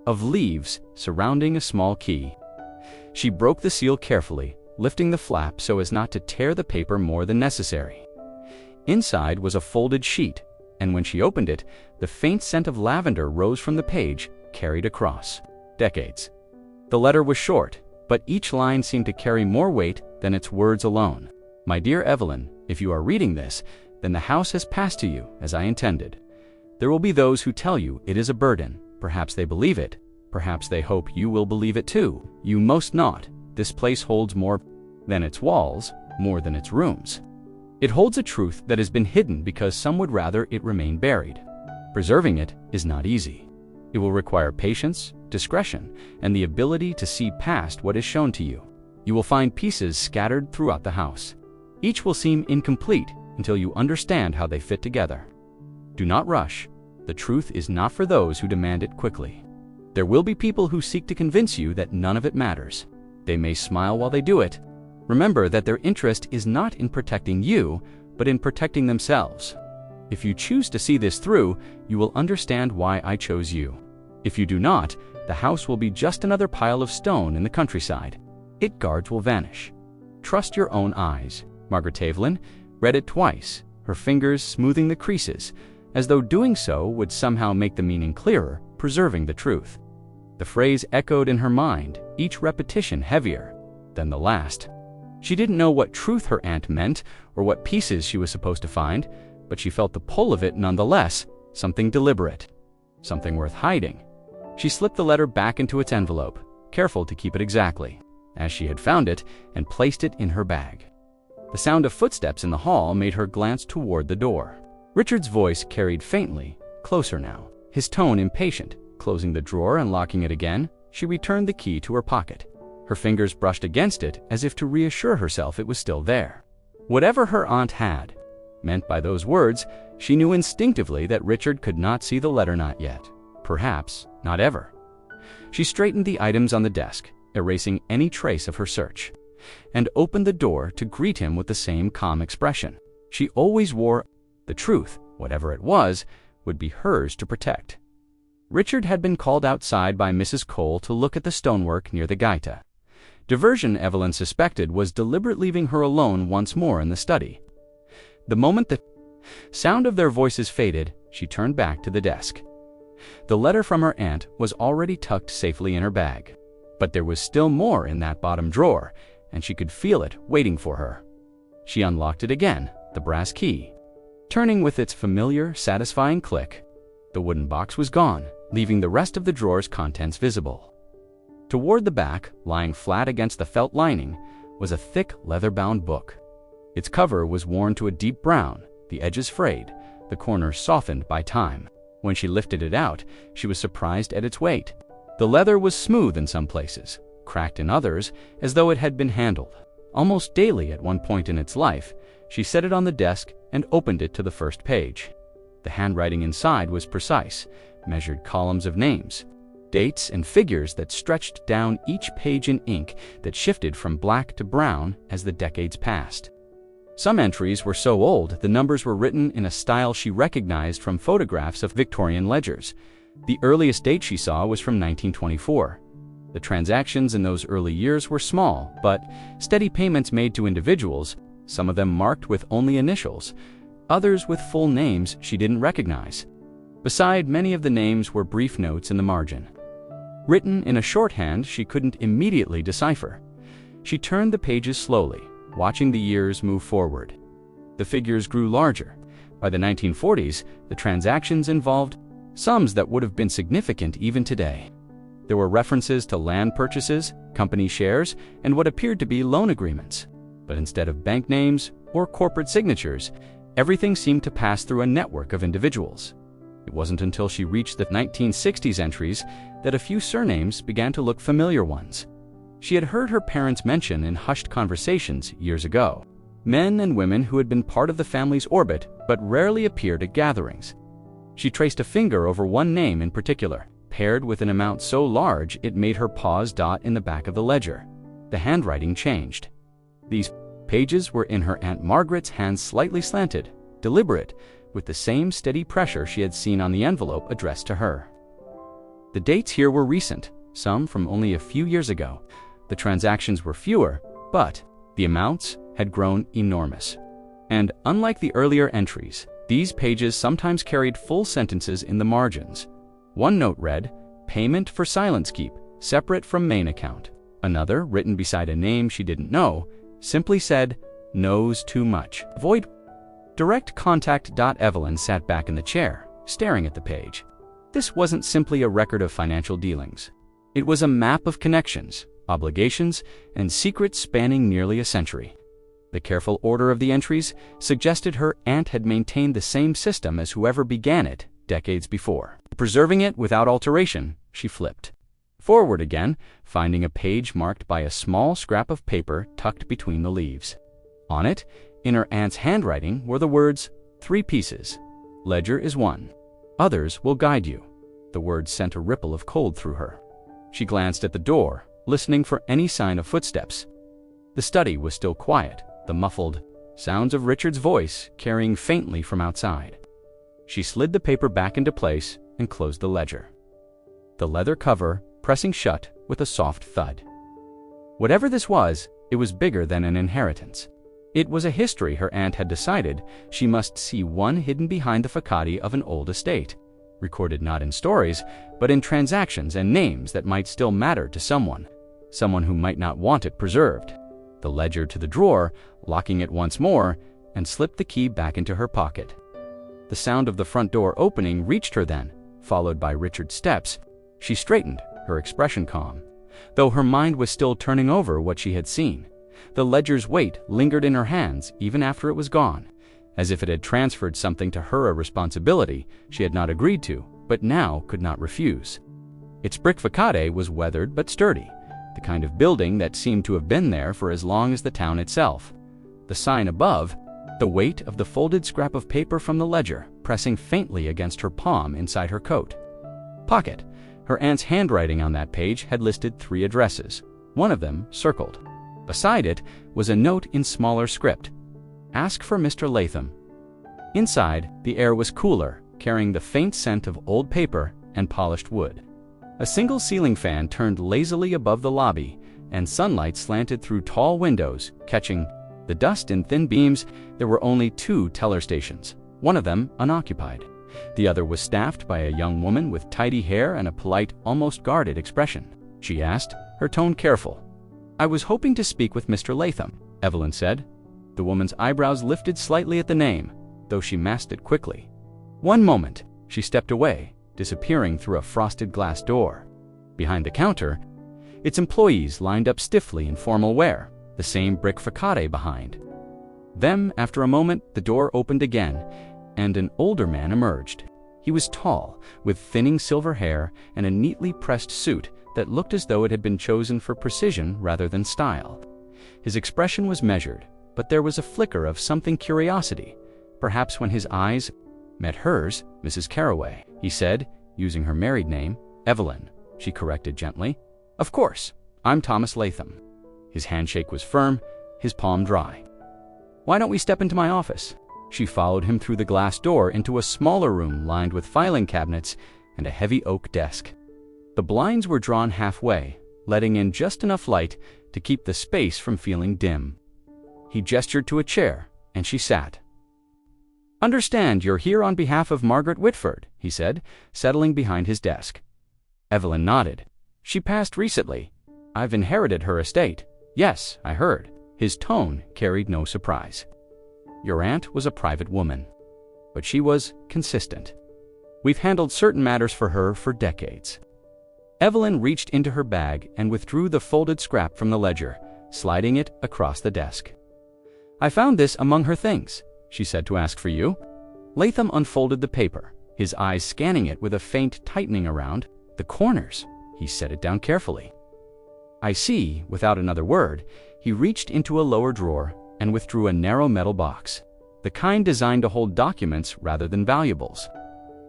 of leaves surrounding a small key. She broke the seal carefully, lifting the flap so as not to tear the paper more than necessary. Inside was a folded sheet, and when she opened it, the faint scent of lavender rose from the page, carried across decades. The letter was short, but each line seemed to carry more weight than its words alone. "My dear Evelyn, if you are reading this, then the house has passed to you as I intended. There will be those who tell you it is a burden. Perhaps they believe it. Perhaps they hope you will believe it too. You must not. This place holds more than its walls, more than its rooms. It holds a truth that has been hidden because some would rather it remain buried. Preserving it is not easy. It will require patience, discretion, and the ability to see past what is shown to you. You will find pieces scattered throughout the house. Each will seem incomplete until you understand how they fit together. Do not rush. The truth is not for those who demand it quickly. There will be people who seek to convince you that none of it matters. They may smile while they do it. Remember that their interest is not in protecting you, but in protecting themselves. If you choose to see this through, you will understand why I chose you. If you do not, the house will be just another pile of stone in the countryside. Its guards will vanish. Trust your own eyes." Margaret Evelyn read it twice, her fingers smoothing the creases, as though doing so would somehow make the meaning clearer, preserving the truth. The phrase echoed in her mind, each repetition heavier than the last. She didn't know what truth her aunt meant or what pieces she was supposed to find, but she felt the pull of it nonetheless, something deliberate, something worth hiding. She slipped the letter back into its envelope, careful to keep it exactly as she had found it, and placed it in her bag. The sound of footsteps in the hall made her glance toward the door. Richard's voice carried faintly, closer now, his tone impatient. Closing the drawer and locking it again, she returned the key to her pocket. Her fingers brushed against it as if to reassure herself it was still there. Whatever her aunt had meant by those words, she knew instinctively that Richard could not see the letter, not yet. Perhaps not ever. She straightened the items on the desk, erasing any trace of her search, and opened the door to greet him with the same calm expression. She always wore. The truth, whatever it was, would be hers to protect. Richard had been called outside by Mrs. Cole to look at the stonework near the gaita. Diversion, Evelyn suspected, was deliberate, leaving her alone once more in the study. The moment the sound of their voices faded, she turned back to the desk. The letter from her aunt was already tucked safely in her bag. But there was still more in that bottom drawer, and she could feel it waiting for her. She unlocked it again, the brass key. Turning with its familiar, satisfying click, the wooden box was gone, leaving the rest of the drawer's contents visible. Toward the back, lying flat against the felt lining, was a thick, leather-bound book. Its cover was worn to a deep brown, the edges frayed, the corners softened by time. When she lifted it out, she was surprised at its weight. The leather was smooth in some places, cracked in others, as though it had been handled. Almost daily at one point in its life, she set it on the desk and opened it to the first page. The handwriting inside was precise, measured columns of names, dates and figures that stretched down each page in ink that shifted from black to brown as the decades passed. Some entries were so old the numbers were written in a style she recognized from photographs of Victorian ledgers. The earliest date she saw was from 1924. The transactions in those early years were small, but steady payments made to individuals, some of them marked with only initials, others with full names she didn't recognize. Beside many of the names were brief notes in the margin, written in a shorthand she couldn't immediately decipher. She turned the pages slowly, watching the years move forward. The figures grew larger. By the 1940s, the transactions involved sums that would have been significant even today. There were references to land purchases, company shares, and what appeared to be loan agreements. But instead of bank names or corporate signatures, everything seemed to pass through a network of individuals. It wasn't until she reached the 1960s entries that a few surnames began to look familiar ones. She had heard her parents mention in hushed conversations years ago. Men and women who had been part of the family's orbit but rarely appeared at gatherings. She traced a finger over one name in particular, paired with an amount so large it made her paws dot in the back of the ledger. The handwriting changed. These pages were in her Aunt Margaret's hands, slightly slanted, deliberate, with the same steady pressure she had seen on the envelope addressed to her. The dates here were recent, some from only a few years ago. The transactions were fewer, but the amounts had grown enormous. And unlike the earlier entries, these pages sometimes carried full sentences in the margins. One note read, "Payment for silence keep, separate from main account." Another, written beside a name she didn't know, simply said, "Knows too much. Void direct contact." Evelyn sat back in the chair, staring at the page. This wasn't simply a record of financial dealings. It was a map of connections, obligations, and secrets spanning nearly a century. The careful order of the entries suggested her aunt had maintained the same system as whoever began it decades before. Preserving it without alteration, she flipped forward again, finding a page marked by a small scrap of paper tucked between the leaves. On it, in her aunt's handwriting, were the words, "3 pieces. Ledger is 1. Others will guide you." The words sent a ripple of cold through her. She glanced at the door, listening for any sign of footsteps. The study was still quiet, the muffled sounds of Richard's voice carrying faintly from outside. She slid the paper back into place and closed the ledger, the leather cover pressing shut with a soft thud. Whatever this was, it was bigger than an inheritance. It was a history her aunt had decided she must see one hidden behind the facade of an old estate, recorded not in stories, but in transactions and names that might still matter to someone who might not want it preserved. The ledger to the drawer, locking it once more, and slipped the key back into her pocket. The sound of the front door opening reached her then, followed by Richard's steps. She straightened, her expression calm, though her mind was still turning over what she had seen. The ledger's weight lingered in her hands even after it was gone, as if it had transferred something to her, a responsibility she had not agreed to, but now could not refuse. Its brick facade was weathered but sturdy, the kind of building that seemed to have been there for as long as the town itself. The sign above, the weight of the folded scrap of paper from the ledger pressing faintly against her palm inside her coat pocket. Her aunt's handwriting on that page had listed 3 addresses, one of them circled. Beside it was a note in smaller script, "Ask for Mr. Latham." Inside, the air was cooler, carrying the faint scent of old paper and polished wood. A single ceiling fan turned lazily above the lobby, and sunlight slanted through tall windows, catching the dust in thin beams. There were only 2 teller stations, one of them unoccupied. The other was staffed by a young woman with tidy hair and a polite, almost guarded expression. She asked, her tone careful. "I was hoping to speak with Mr. Latham," Evelyn said. The woman's eyebrows lifted slightly at the name, though she masked it quickly. "One moment." She stepped away, disappearing through a frosted glass door. Behind the counter, its employees lined up stiffly in formal wear, the same brick facade behind them. After a moment, the door opened again, and an older man emerged. He was tall, with thinning silver hair and a neatly pressed suit that looked as though it had been chosen for precision rather than style. His expression was measured, but there was a flicker of something curiosity, perhaps when his eyes met hers. "Mrs. Carroway," he said, using her married name. "Evelyn," she corrected gently. "Of course, I'm Thomas Latham." His handshake was firm, his palm dry. "Why don't we step into my office?" She followed him through the glass door into a smaller room lined with filing cabinets and a heavy oak desk. The blinds were drawn halfway, letting in just enough light to keep the space from feeling dim. He gestured to a chair, and she sat. "Understand you're here on behalf of Margaret Whitford," he said, settling behind his desk. Evelyn nodded. "She passed recently. I've inherited her estate." "Yes, I heard." His tone carried no surprise. "Your aunt was a private woman, but she was consistent. We've handled certain matters for her for decades." Evelyn reached into her bag and withdrew the folded scrap from the ledger, sliding it across the desk. "I found this among her things," she said, "to ask for you." Latham unfolded the paper, his eyes scanning it with a faint tightening around the corners. He set it down carefully. "I see." Without another word, he reached into a lower drawer and withdrew a narrow metal box, the kind designed to hold documents rather than valuables.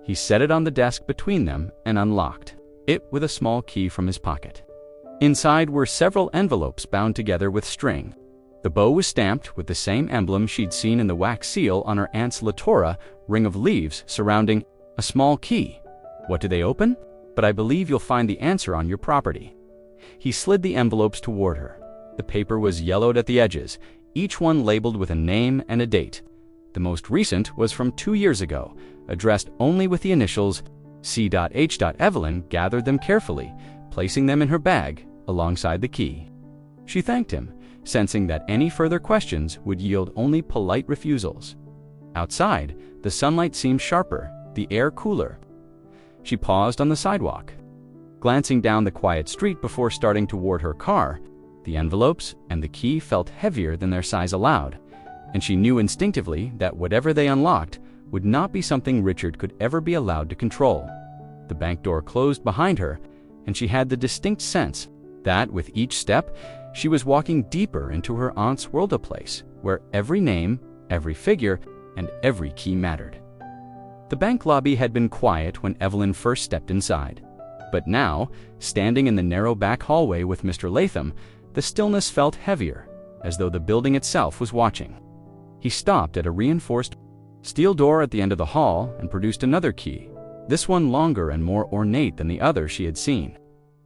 He set it on the desk between them and unlocked it with a small key from his pocket. Inside were several envelopes bound together with string. The bow was stamped with the same emblem she'd seen in the wax seal on her aunt's Latora ring of leaves surrounding a small key. "What do they open? But I believe you'll find the answer on your property." He slid the envelopes toward her. The paper was yellowed at the edges, each one labeled with a name and a date. The most recent was from 2 years ago, addressed only with the initials C.H. Evelyn gathered them carefully, placing them in her bag alongside the key. She thanked him, sensing that any further questions would yield only polite refusals. Outside, the sunlight seemed sharper, the air cooler. She paused on the sidewalk, glancing down the quiet street before starting toward her car. The envelopes and the key felt heavier than their size allowed, and she knew instinctively that whatever they unlocked would not be something Richard could ever be allowed to control. The bank door closed behind her, and she had the distinct sense that, with each step, she was walking deeper into her aunt's world, a place where every name, every figure, and every key mattered. The bank lobby had been quiet when Evelyn first stepped inside, but now, standing in the narrow back hallway with Mr. Latham, the stillness felt heavier, as though the building itself was watching. He stopped at a reinforced steel door at the end of the hall and produced another key, this one longer and more ornate than the other she had seen.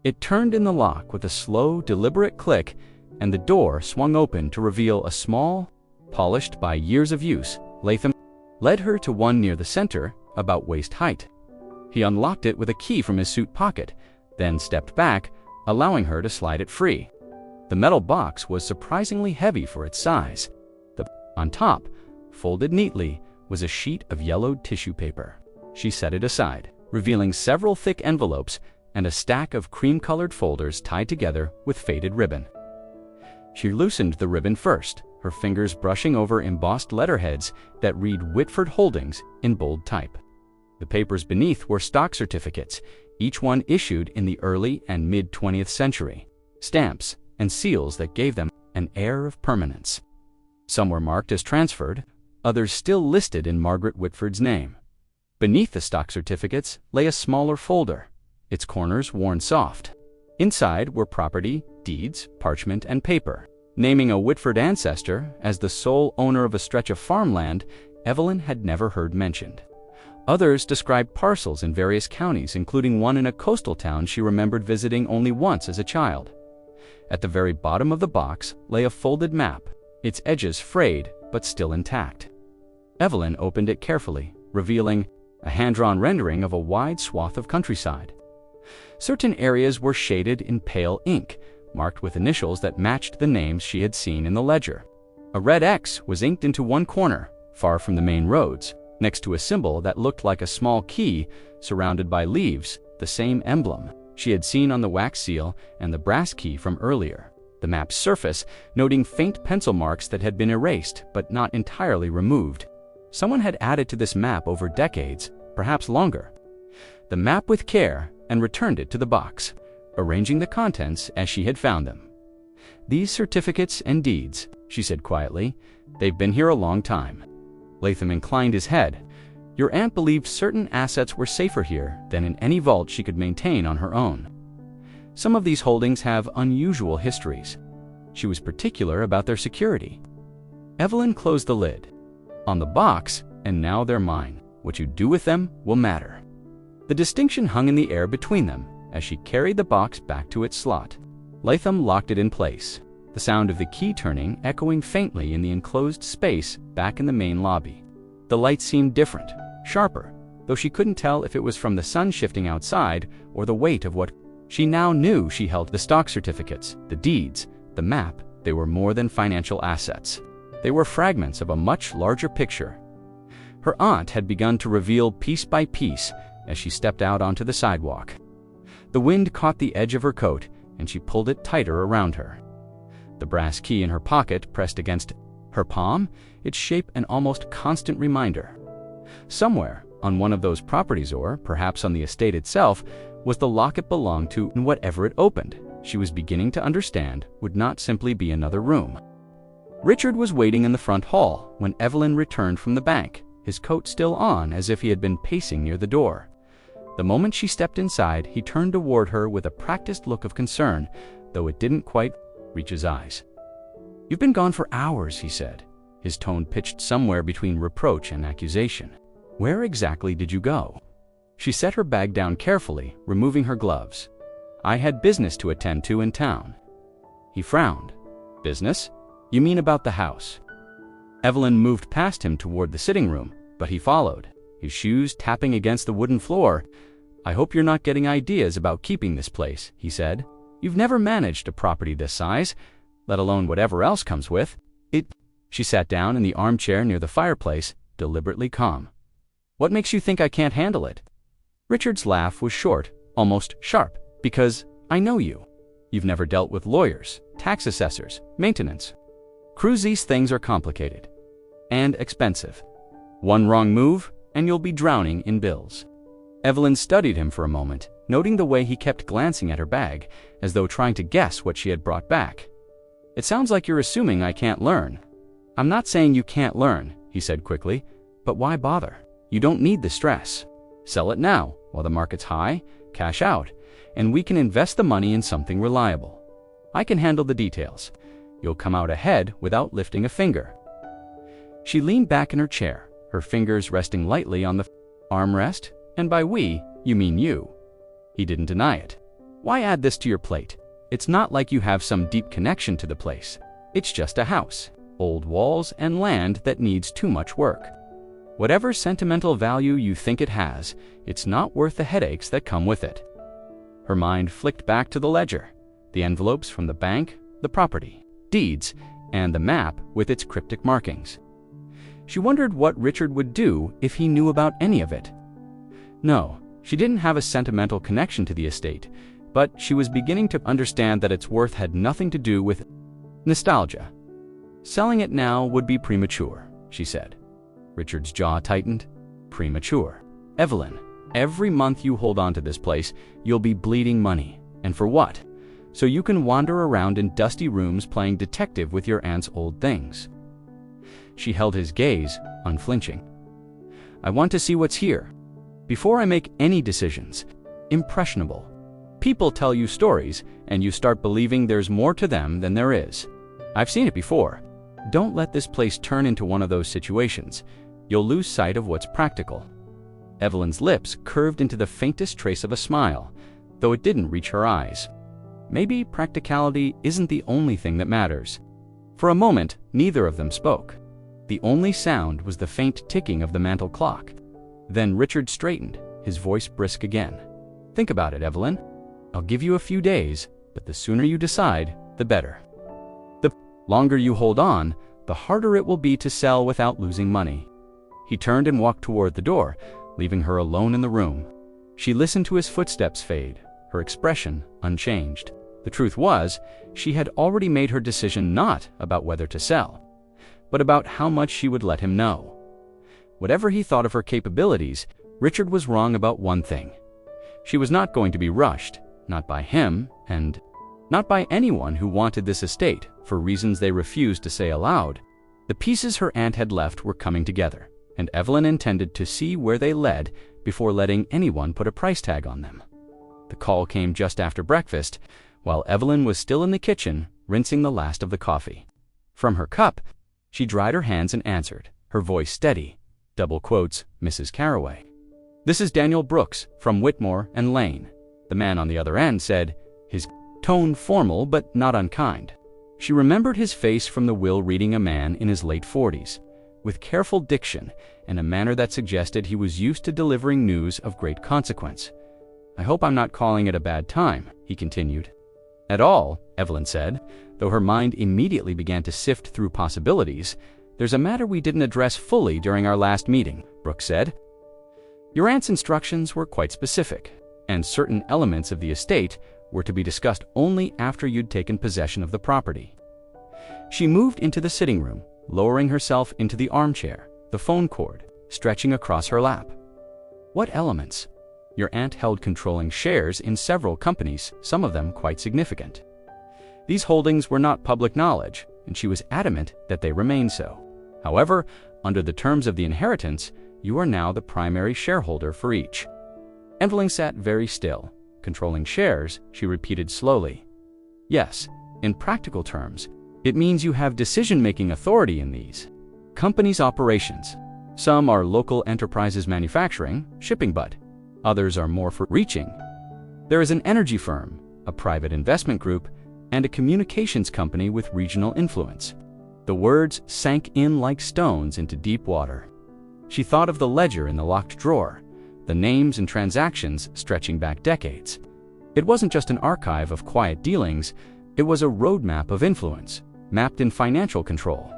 It turned in the lock with a slow, deliberate click, and the door swung open to reveal a small, polished by years of use. Latham led her to one near the center, about waist height. He unlocked it with a key from his suit pocket, then stepped back, allowing her to slide it free. The metal box was surprisingly heavy for its size. On top, folded neatly, was a sheet of yellowed tissue paper. She set it aside, revealing several thick envelopes and a stack of cream-colored folders tied together with faded ribbon. She loosened the ribbon first, her fingers brushing over embossed letterheads that read Whitford Holdings in bold type. The papers beneath were stock certificates, each one issued in the early and mid-20th century, stamps and seals that gave them an air of permanence. Some were marked as transferred, others still listed in Margaret Whitford's name. Beneath the stock certificates lay a smaller folder, its corners worn soft. Inside were property, deeds, parchment, and paper, naming a Whitford ancestor as the sole owner of a stretch of farmland Evelyn had never heard mentioned. Others described parcels in various counties, including one in a coastal town she remembered visiting only once as a child. At the very bottom of the box lay a folded map, its edges frayed but still intact. Evelyn opened it carefully, revealing a hand-drawn rendering of a wide swath of countryside. Certain areas were shaded in pale ink, marked with initials that matched the names she had seen in the ledger. A red X was inked into one corner, far from the main roads, next to a symbol that looked like a small key surrounded by leaves, the same emblem she had seen on the wax seal and the brass key from earlier. The map's surface noting faint pencil marks that had been erased but not entirely removed. Someone had added to this map over decades, perhaps longer. The map with care and returned it to the box, arranging the contents as she had found them. "These certificates and deeds," she said quietly, "they've been here a long time." Latham inclined his head. "Your aunt believed certain assets were safer here than in any vault she could maintain on her own. Some of these holdings have unusual histories. She was particular about their security." Evelyn closed the lid. "On the box, and now they're mine. What you do with them will matter." The distinction hung in the air between them as she carried the box back to its slot. Latham locked it in place, the sound of the key turning echoing faintly in the enclosed space back in the main lobby. The light seemed different, sharper, though she couldn't tell if it was from the sun shifting outside or the weight of what she now knew she held. The stock certificates, the deeds, the map, they were more than financial assets. They were fragments of a much larger picture. Her aunt had begun to reveal piece by piece as she stepped out onto the sidewalk. The wind caught the edge of her coat, and she pulled it tighter around her. The brass key in her pocket pressed against her palm, its shape an almost constant reminder. Somewhere, on one of those properties or, perhaps on the estate itself, was the lock it belonged to, and whatever it opened, she was beginning to understand, would not simply be another room. Richard was waiting in the front hall when Evelyn returned from the bank, his coat still on as if he had been pacing near the door. The moment she stepped inside, he turned toward her with a practiced look of concern, though it didn't quite reach his eyes. "You've been gone for hours," he said, his tone pitched somewhere between reproach and accusation. "Where exactly did you go?" She set her bag down carefully, removing her gloves. "I had business to attend to in town." He frowned. "Business? You mean about the house?" Evelyn moved past him toward the sitting room, but he followed, his shoes tapping against the wooden floor. "I hope you're not getting ideas about keeping this place," he said. "You've never managed a property this size, let alone whatever else comes with it." She sat down in the armchair near the fireplace, deliberately calm. "What makes you think I can't handle it?" Richard's laugh was short, almost sharp. "Because I know you. You've never dealt with lawyers, tax assessors, maintenance. Crews, these things are complicated and expensive. One wrong move, and you'll be drowning in bills." Evelyn studied him for a moment, noting the way he kept glancing at her bag, as though trying to guess what she had brought back. "It sounds like you're assuming I can't learn." "I'm not saying you can't learn," he said quickly, "but why bother? You don't need the stress. Sell it now, while the market's high, cash out, and we can invest the money in something reliable. I can handle the details. You'll come out ahead without lifting a finger." She leaned back in her chair, her fingers resting lightly on the armrest. "And by we, you mean you." He didn't deny it. "Why add this to your plate? It's not like you have some deep connection to the place. It's just a house, old walls and land that needs too much work. Whatever sentimental value you think it has, it's not worth the headaches that come with it." Her mind flicked back to the ledger, the envelopes from the bank, the property, deeds, and the map with its cryptic markings. She wondered what Richard would do if he knew about any of it. No, she didn't have a sentimental connection to the estate, but she was beginning to understand that its worth had nothing to do with nostalgia. Selling it now would be premature, she said. Richard's jaw tightened. Premature. "Evelyn, every month you hold on to this place, you'll be bleeding money. And for what? So you can wander around in dusty rooms playing detective with your aunt's old things." She held his gaze, unflinching. "I want to see what's here. Before I make any decisions. Impressionable. People tell you stories, and you start believing there's more to them than there is. I've seen it before. Don't let this place turn into one of those situations. You'll lose sight of what's practical." Evelyn's lips curved into the faintest trace of a smile, though it didn't reach her eyes. Maybe practicality isn't the only thing that matters. For a moment, neither of them spoke. The only sound was the faint ticking of the mantel clock. Then Richard straightened, his voice brisk again. "Think about it, Evelyn. I'll give you a few days, but the sooner you decide, the better. The longer you hold on, the harder it will be to sell without losing money." He turned and walked toward the door, leaving her alone in the room. She listened to his footsteps fade, her expression unchanged. The truth was, she had already made her decision not about whether to sell, but about how much she would let him know. Whatever he thought of her capabilities, Richard was wrong about one thing. She was not going to be rushed, not by him, and not by anyone who wanted this estate for reasons they refused to say aloud. The pieces her aunt had left were coming together, and Evelyn intended to see where they led before letting anyone put a price tag on them. The call came just after breakfast, while Evelyn was still in the kitchen, rinsing the last of the coffee. From her cup, she dried her hands and answered, her voice steady, double quotes, "Mrs. Carroway." "This is Daniel Brooks, from Whitmore and Lane." The man on the other end said, his tone formal but not unkind. She remembered his face from the will reading a man in his late 40s, with careful diction and a manner that suggested he was used to delivering news of great consequence. "I hope I'm not calling it a bad time," he continued. "At all," Evelyn said, though her mind immediately began to sift through possibilities. "There's a matter we didn't address fully during our last meeting," Brooks said. "Your aunt's instructions were quite specific, and certain elements of the estate were to be discussed only after you'd taken possession of the property." She moved into the sitting room, lowering herself into the armchair, the phone cord stretching across her lap. "What elements?" "Your aunt held controlling shares in several companies, some of them quite significant. These holdings were not public knowledge, and she was adamant that they remain so. However, under the terms of the inheritance, you are now the primary shareholder for each." Evelyn sat very still. "Controlling shares," she repeated slowly. "Yes, in practical terms, it means you have decision-making authority in these companies' operations. Some are local enterprises manufacturing, shipping, but others are more for reaching. There is an energy firm, a private investment group, and a communications company with regional influence." The words sank in like stones into deep water. She thought of the ledger in the locked drawer, the names and transactions stretching back decades. It wasn't just an archive of quiet dealings, it was a roadmap of influence, mapped in financial control.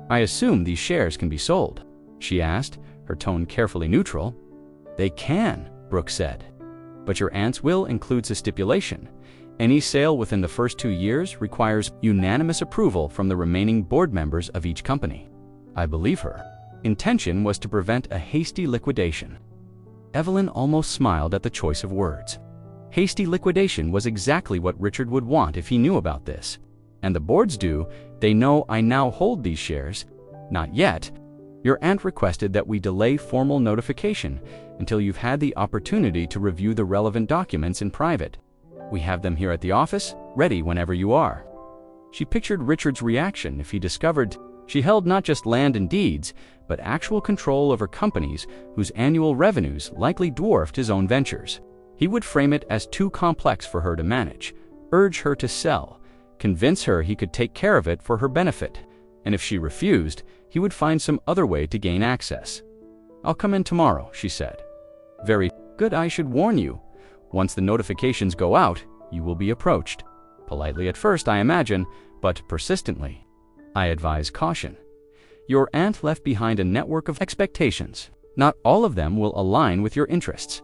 "I assume these shares can be sold?" she asked, her tone carefully neutral. "They can," Brooks said. "But your aunt's will includes a stipulation. Any sale within the first 2 years requires unanimous approval from the remaining board members of each company." I believe her. Intention was to prevent a hasty liquidation. Evelyn almost smiled at the choice of words. Hasty liquidation was exactly what Richard would want if he knew about this. "And the boards do. They know I now hold these shares." "Not yet. Your aunt requested that we delay formal notification until you've had the opportunity to review the relevant documents in private. We have them here at the office, ready whenever you are." She pictured Richard's reaction if he discovered she held not just land and deeds, but actual control over companies whose annual revenues likely dwarfed his own ventures. He would frame it as too complex for her to manage, urge her to sell, convince her he could take care of it for her benefit, and if she refused, he would find some other way to gain access. "I'll come in tomorrow," she said. "Very good. I should warn you. Once the notifications go out, you will be approached. Politely at first, I imagine, but persistently. I advise caution. Your aunt left behind a network of expectations. Not all of them will align with your interests."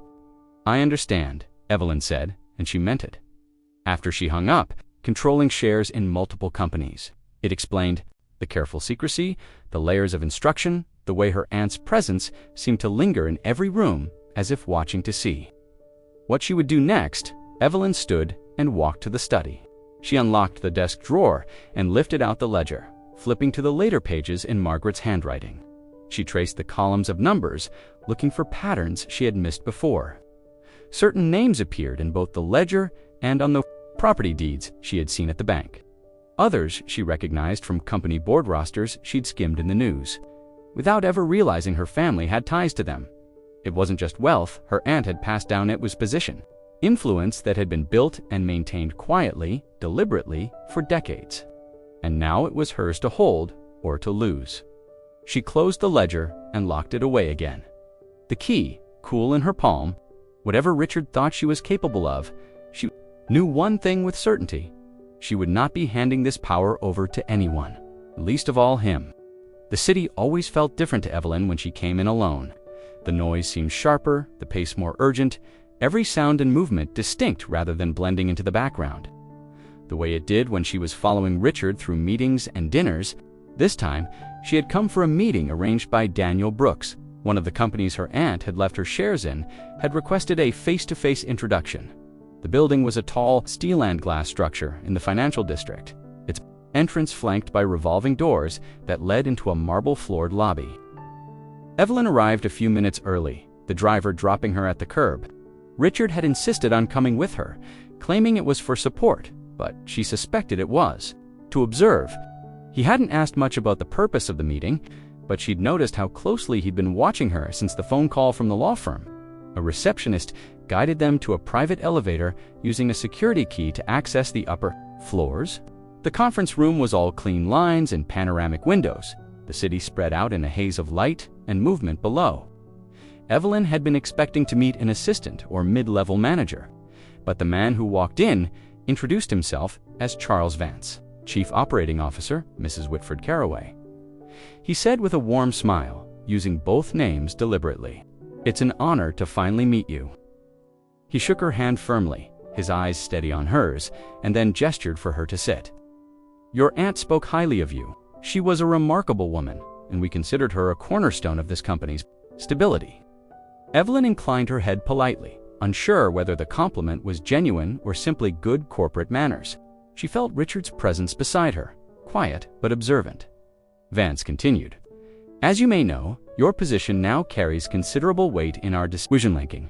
"I understand," Evelyn said, and she meant it. After she hung up, controlling shares in multiple companies. It explained the careful secrecy, the layers of instruction, the way her aunt's presence seemed to linger in every room as if watching to see. What she would do next, Evelyn stood and walked to the study. She unlocked the desk drawer and lifted out the ledger, flipping to the later pages in Margaret's handwriting. She traced the columns of numbers, looking for patterns she had missed before. Certain names appeared in both the ledger and on the property deeds she had seen at the bank. Others she recognized from company board rosters she'd skimmed in the news, without ever realizing her family had ties to them. It wasn't just wealth her aunt had passed down, it was position. Influence that had been built and maintained quietly, deliberately, for decades. And now it was hers to hold or to lose. She closed the ledger and locked it away again. The key, cool in her palm, whatever Richard thought she was capable of, she knew one thing with certainty. She would not be handing this power over to anyone, least of all him. The city always felt different to Evelyn when she came in alone. The noise seemed sharper, the pace more urgent, every sound and movement distinct rather than blending into the background. The way it did when she was following Richard through meetings and dinners. This time, she had come for a meeting arranged by Daniel Brooks. One of the companies her aunt had left her shares in had requested a face-to-face introduction. The building was a tall, steel and glass structure in the financial district, its entrance flanked by revolving doors that led into a marble-floored lobby. Evelyn arrived a few minutes early, the driver dropping her at the curb. Richard had insisted on coming with her, claiming it was for support, but she suspected it was to observe. He hadn't asked much about the purpose of the meeting, but she'd noticed how closely he'd been watching her since the phone call from the law firm. A receptionist guided them to a private elevator using a security key to access the upper floors. The conference room was all clean lines and panoramic windows, the city spread out in a haze of light and movement below. Evelyn had been expecting to meet an assistant or mid-level manager, but the man who walked in introduced himself as Charles Vance, Chief Operating Officer, Mrs. Whitford Carraway. He said with a warm smile, using both names deliberately, "It's an honor to finally meet you." He shook her hand firmly, his eyes steady on hers, and then gestured for her to sit. "Your aunt spoke highly of you. She was a remarkable woman, and we considered her a cornerstone of this company's stability." Evelyn inclined her head politely, unsure whether the compliment was genuine or simply good corporate manners. She felt Richard's presence beside her, quiet but observant. Vance continued, "As you may know, your position now carries considerable weight in our decision-making.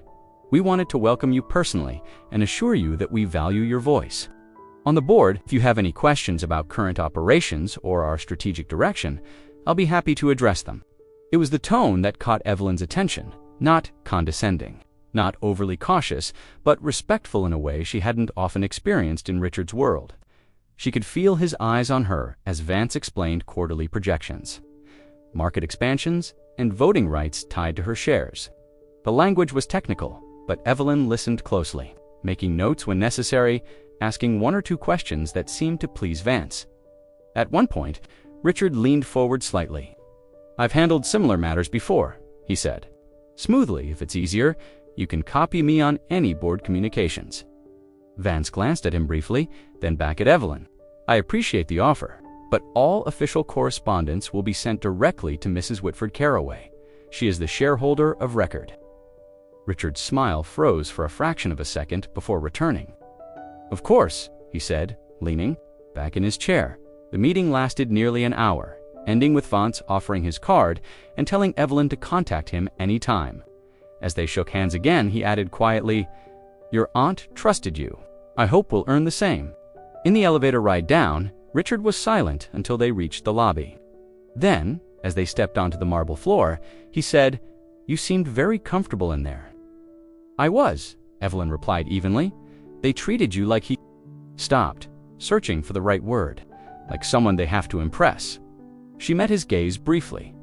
We wanted to welcome you personally and assure you that we value your voice. On the board, if you have any questions about current operations or our strategic direction, I'll be happy to address them." It was the tone that caught Evelyn's attention, not condescending, not overly cautious, but respectful in a way she hadn't often experienced in Richard's world. She could feel his eyes on her as Vance explained quarterly projections, market expansions, and voting rights tied to her shares. The language was technical, but Evelyn listened closely, making notes when necessary, asking one or two questions that seemed to please Vance. At one point, Richard leaned forward slightly. "I've handled similar matters before," he said. "Smoothly, if it's easier. You can copy me on any board communications." Vance glanced at him briefly, then back at Evelyn. "I appreciate the offer, but all official correspondence will be sent directly to Mrs. Whitford Carraway. She is the shareholder of record." Richard's smile froze for a fraction of a second before returning. "Of course," he said, leaning back in his chair. The meeting lasted nearly an hour, ending with Vance offering his card and telling Evelyn to contact him any time. As they shook hands again, he added quietly, "Your aunt trusted you. I hope we'll earn the same." In the elevator ride down, Richard was silent until they reached the lobby. Then, as they stepped onto the marble floor, he said, "You seemed very comfortable in there." "I was," Evelyn replied evenly. "They treated you like he—" Stopped, searching for the right word, like someone they have to impress. She met his gaze briefly.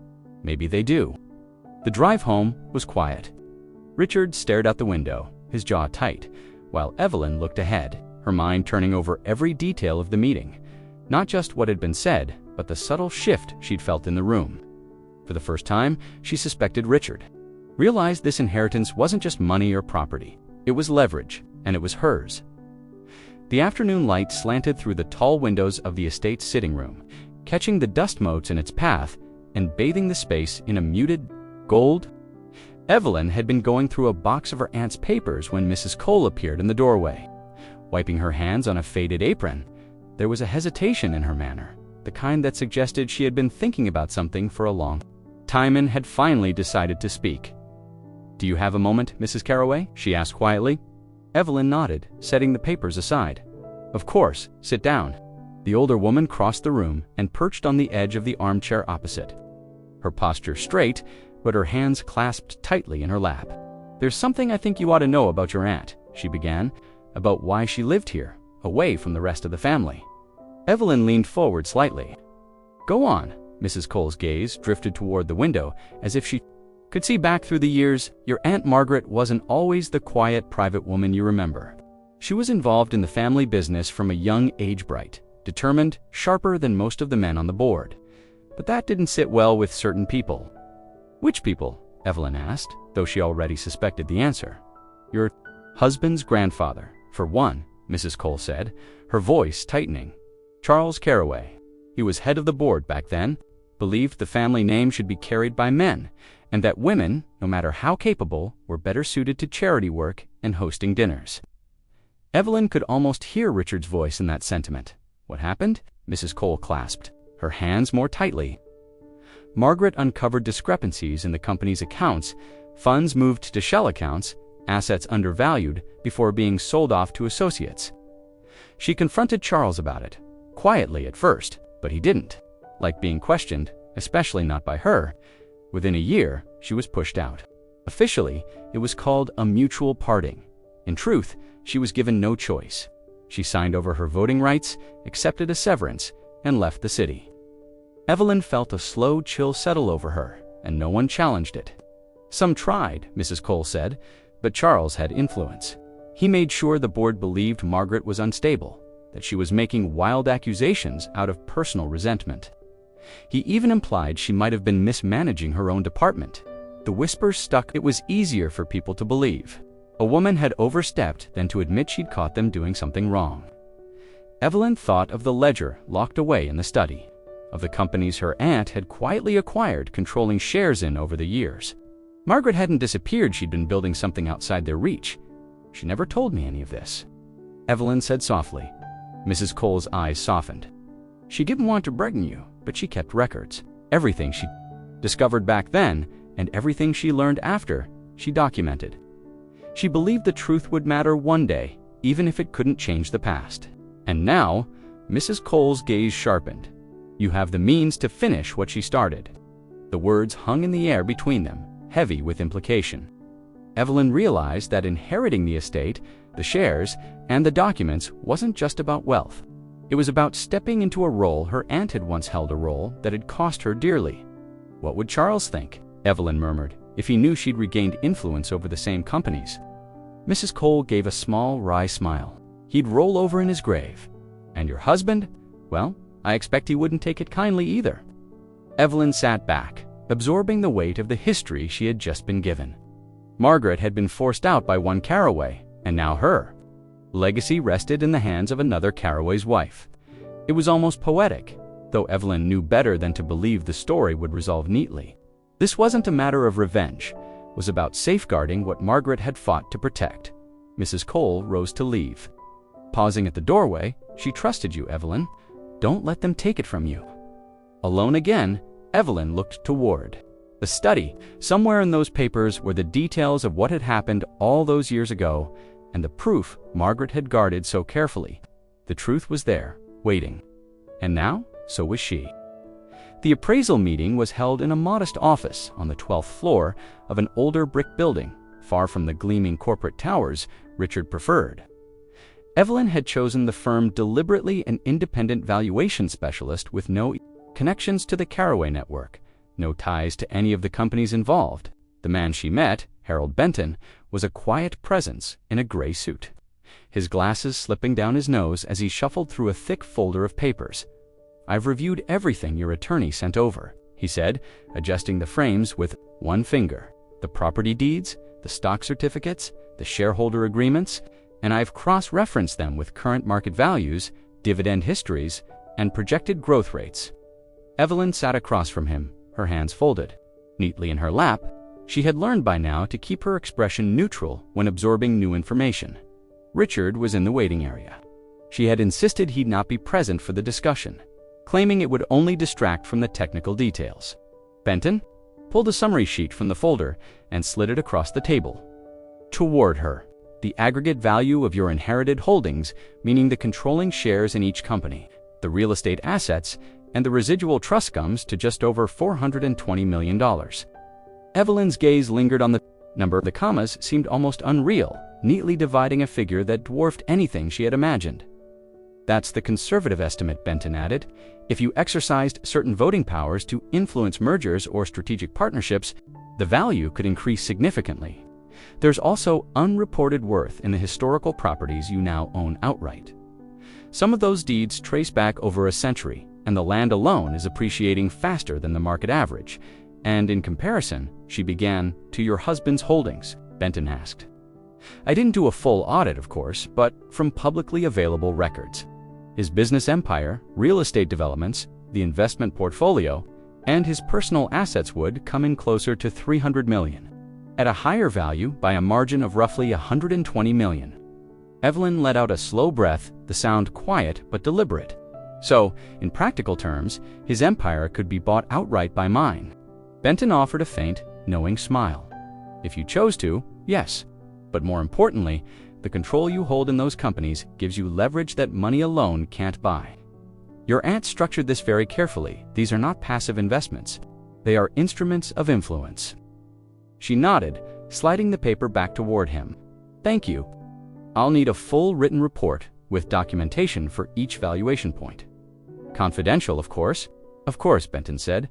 Maybe they do. The drive home was quiet. Richard stared out the window, his jaw tight, while Evelyn looked ahead, her mind turning over every detail of the meeting, not just what had been said, but the subtle shift she'd felt in the room. For the first time, she suspected Richard. Realized this inheritance wasn't just money or property. It was leverage, and it was hers. The afternoon light slanted through the tall windows of the estate's sitting room, catching the dust motes in its path and bathing the space in a muted gold. Evelyn had been going through a box of her aunt's papers when Mrs. Cole appeared in the doorway. Wiping her hands on a faded apron, there was a hesitation in her manner, the kind that suggested she had been thinking about something for a long time and had finally decided to speak. "Do you have a moment, Mrs. Carraway?" she asked quietly. Evelyn nodded, setting the papers aside. "Of course, sit down." The older woman crossed the room and perched on the edge of the armchair opposite. Her posture straight, but her hands clasped tightly in her lap. "There's something I think you ought to know about your aunt," she began, "about why she lived here, away from the rest of the family." Evelyn leaned forward slightly. "Go on." Mrs. Cole's gaze drifted toward the window, as if she could see back through the years. "Your Aunt Margaret wasn't always the quiet, private woman you remember. She was involved in the family business from a young age, bright, determined, sharper than most of the men on the board. But that didn't sit well with certain people." "Which people?" Evelyn asked, though she already suspected the answer. "Your husband's grandfather, for one," Mrs. Cole said, her voice tightening. "Charles Carraway. He was head of the board back then, believed the family name should be carried by men, and that women, no matter how capable, were better suited to charity work and hosting dinners." Evelyn could almost hear Richard's voice in that sentiment. "What happened?" Mrs. Cole clasped, her hands more tightly. "Margaret uncovered discrepancies in the company's accounts, funds moved to shell accounts, assets undervalued before being sold off to associates. She confronted Charles about it, quietly at first, but he didn't like being questioned, especially not by her. Within a year, she was pushed out. Officially, it was called a mutual parting. In truth, she was given no choice. She signed over her voting rights, accepted a severance, and left the city." Evelyn felt a slow chill settle over her, and no one challenged it. "Some tried," Mrs. Cole said, "but Charles had influence. He made sure the board believed Margaret was unstable, that she was making wild accusations out of personal resentment. He even implied she might have been mismanaging her own department. The whispers stuck. It was easier for people to believe a woman had overstepped than to admit she'd caught them doing something wrong." Evelyn thought of the ledger locked away in the study, of the companies her aunt had quietly acquired, controlling shares in over the years. Margaret hadn't disappeared. She'd been building something outside their reach. "She never told me any of this," Evelyn said softly. Mrs. Cole's eyes softened. "She didn't want to burden you, but she kept records. Everything she discovered back then and everything she learned after, she documented. She believed the truth would matter one day, even if it couldn't change the past. And now," Mrs. Cole's gaze sharpened, "you have the means to finish what she started." The words hung in the air between them, heavy with implication. Evelyn realized that inheriting the estate, the shares, and the documents wasn't just about wealth. It was about stepping into a role her aunt had once held, a role that had cost her dearly. "What would Charles think?" Evelyn murmured, "if he knew she'd regained influence over the same companies?" Mrs. Cole gave a small, wry smile. "He'd roll over in his grave. And your husband? Well, I expect he wouldn't take it kindly either." Evelyn sat back, absorbing the weight of the history she had just been given. Margaret had been forced out by one Carraway, and now her legacy rested in the hands of another Carraway's wife. It was almost poetic, though Evelyn knew better than to believe the story would resolve neatly. This wasn't a matter of revenge. It was about safeguarding what Margaret had fought to protect. Mrs. Cole rose to leave. Pausing at the doorway, "She trusted you, Evelyn. Don't let them take it from you." Alone again, Evelyn looked toward the study. Somewhere in those papers were the details of what had happened all those years ago, and the proof Margaret had guarded so carefully. The truth was there, waiting. And now, so was she. The appraisal meeting was held in a modest office on the 12th floor of an older brick building, far from the gleaming corporate towers Richard preferred. Evelyn had chosen the firm deliberately, an independent valuation specialist with no connections to the Carraway network, no ties to any of the companies involved. The man she met, Harold Benton, was a quiet presence in a gray suit, his glasses slipping down his nose as he shuffled through a thick folder of papers. "I've reviewed everything your attorney sent over," he said, adjusting the frames with one finger. "The property deeds, the stock certificates, the shareholder agreements, and I've cross-referenced them with current market values, dividend histories, and projected growth rates." Evelyn sat across from him, her hands folded neatly in her lap. She had learned by now to keep her expression neutral when absorbing new information. Richard was in the waiting area. She had insisted he'd not be present for the discussion, claiming it would only distract from the technical details. Benton pulled a summary sheet from the folder and slid it across the table toward her. "The aggregate value of your inherited holdings, meaning the controlling shares in each company, the real estate assets, and the residual trust, comes to just over $420 million. Evelyn's gaze lingered on the number. The commas seemed almost unreal, neatly dividing a figure that dwarfed anything she had imagined. That's the conservative estimate, Benton added. If you exercised certain voting powers to influence mergers or strategic partnerships, the value could increase significantly. There's also unreported worth in the historical properties you now own outright. Some of those deeds trace back over a century, and the land alone is appreciating faster than the market average. And in comparison, she began, to your husband's holdings, Benton asked. I didn't do a full audit, of course, but from publicly available records. His business empire, real estate developments, the investment portfolio, and his personal assets would come in closer to $300 million, at a higher value by a margin of roughly $120 million. Evelyn let out a slow breath, the sound quiet but deliberate. So, in practical terms, his empire could be bought outright by mine. Benton offered a faint, knowing smile. If you chose to, yes. But more importantly, the control you hold in those companies gives you leverage that money alone can't buy. Your aunt structured this very carefully. These are not passive investments. They are instruments of influence. She nodded, sliding the paper back toward him. Thank you. I'll need a full written report with documentation for each valuation point. Confidential, of course. Of course, Benton said.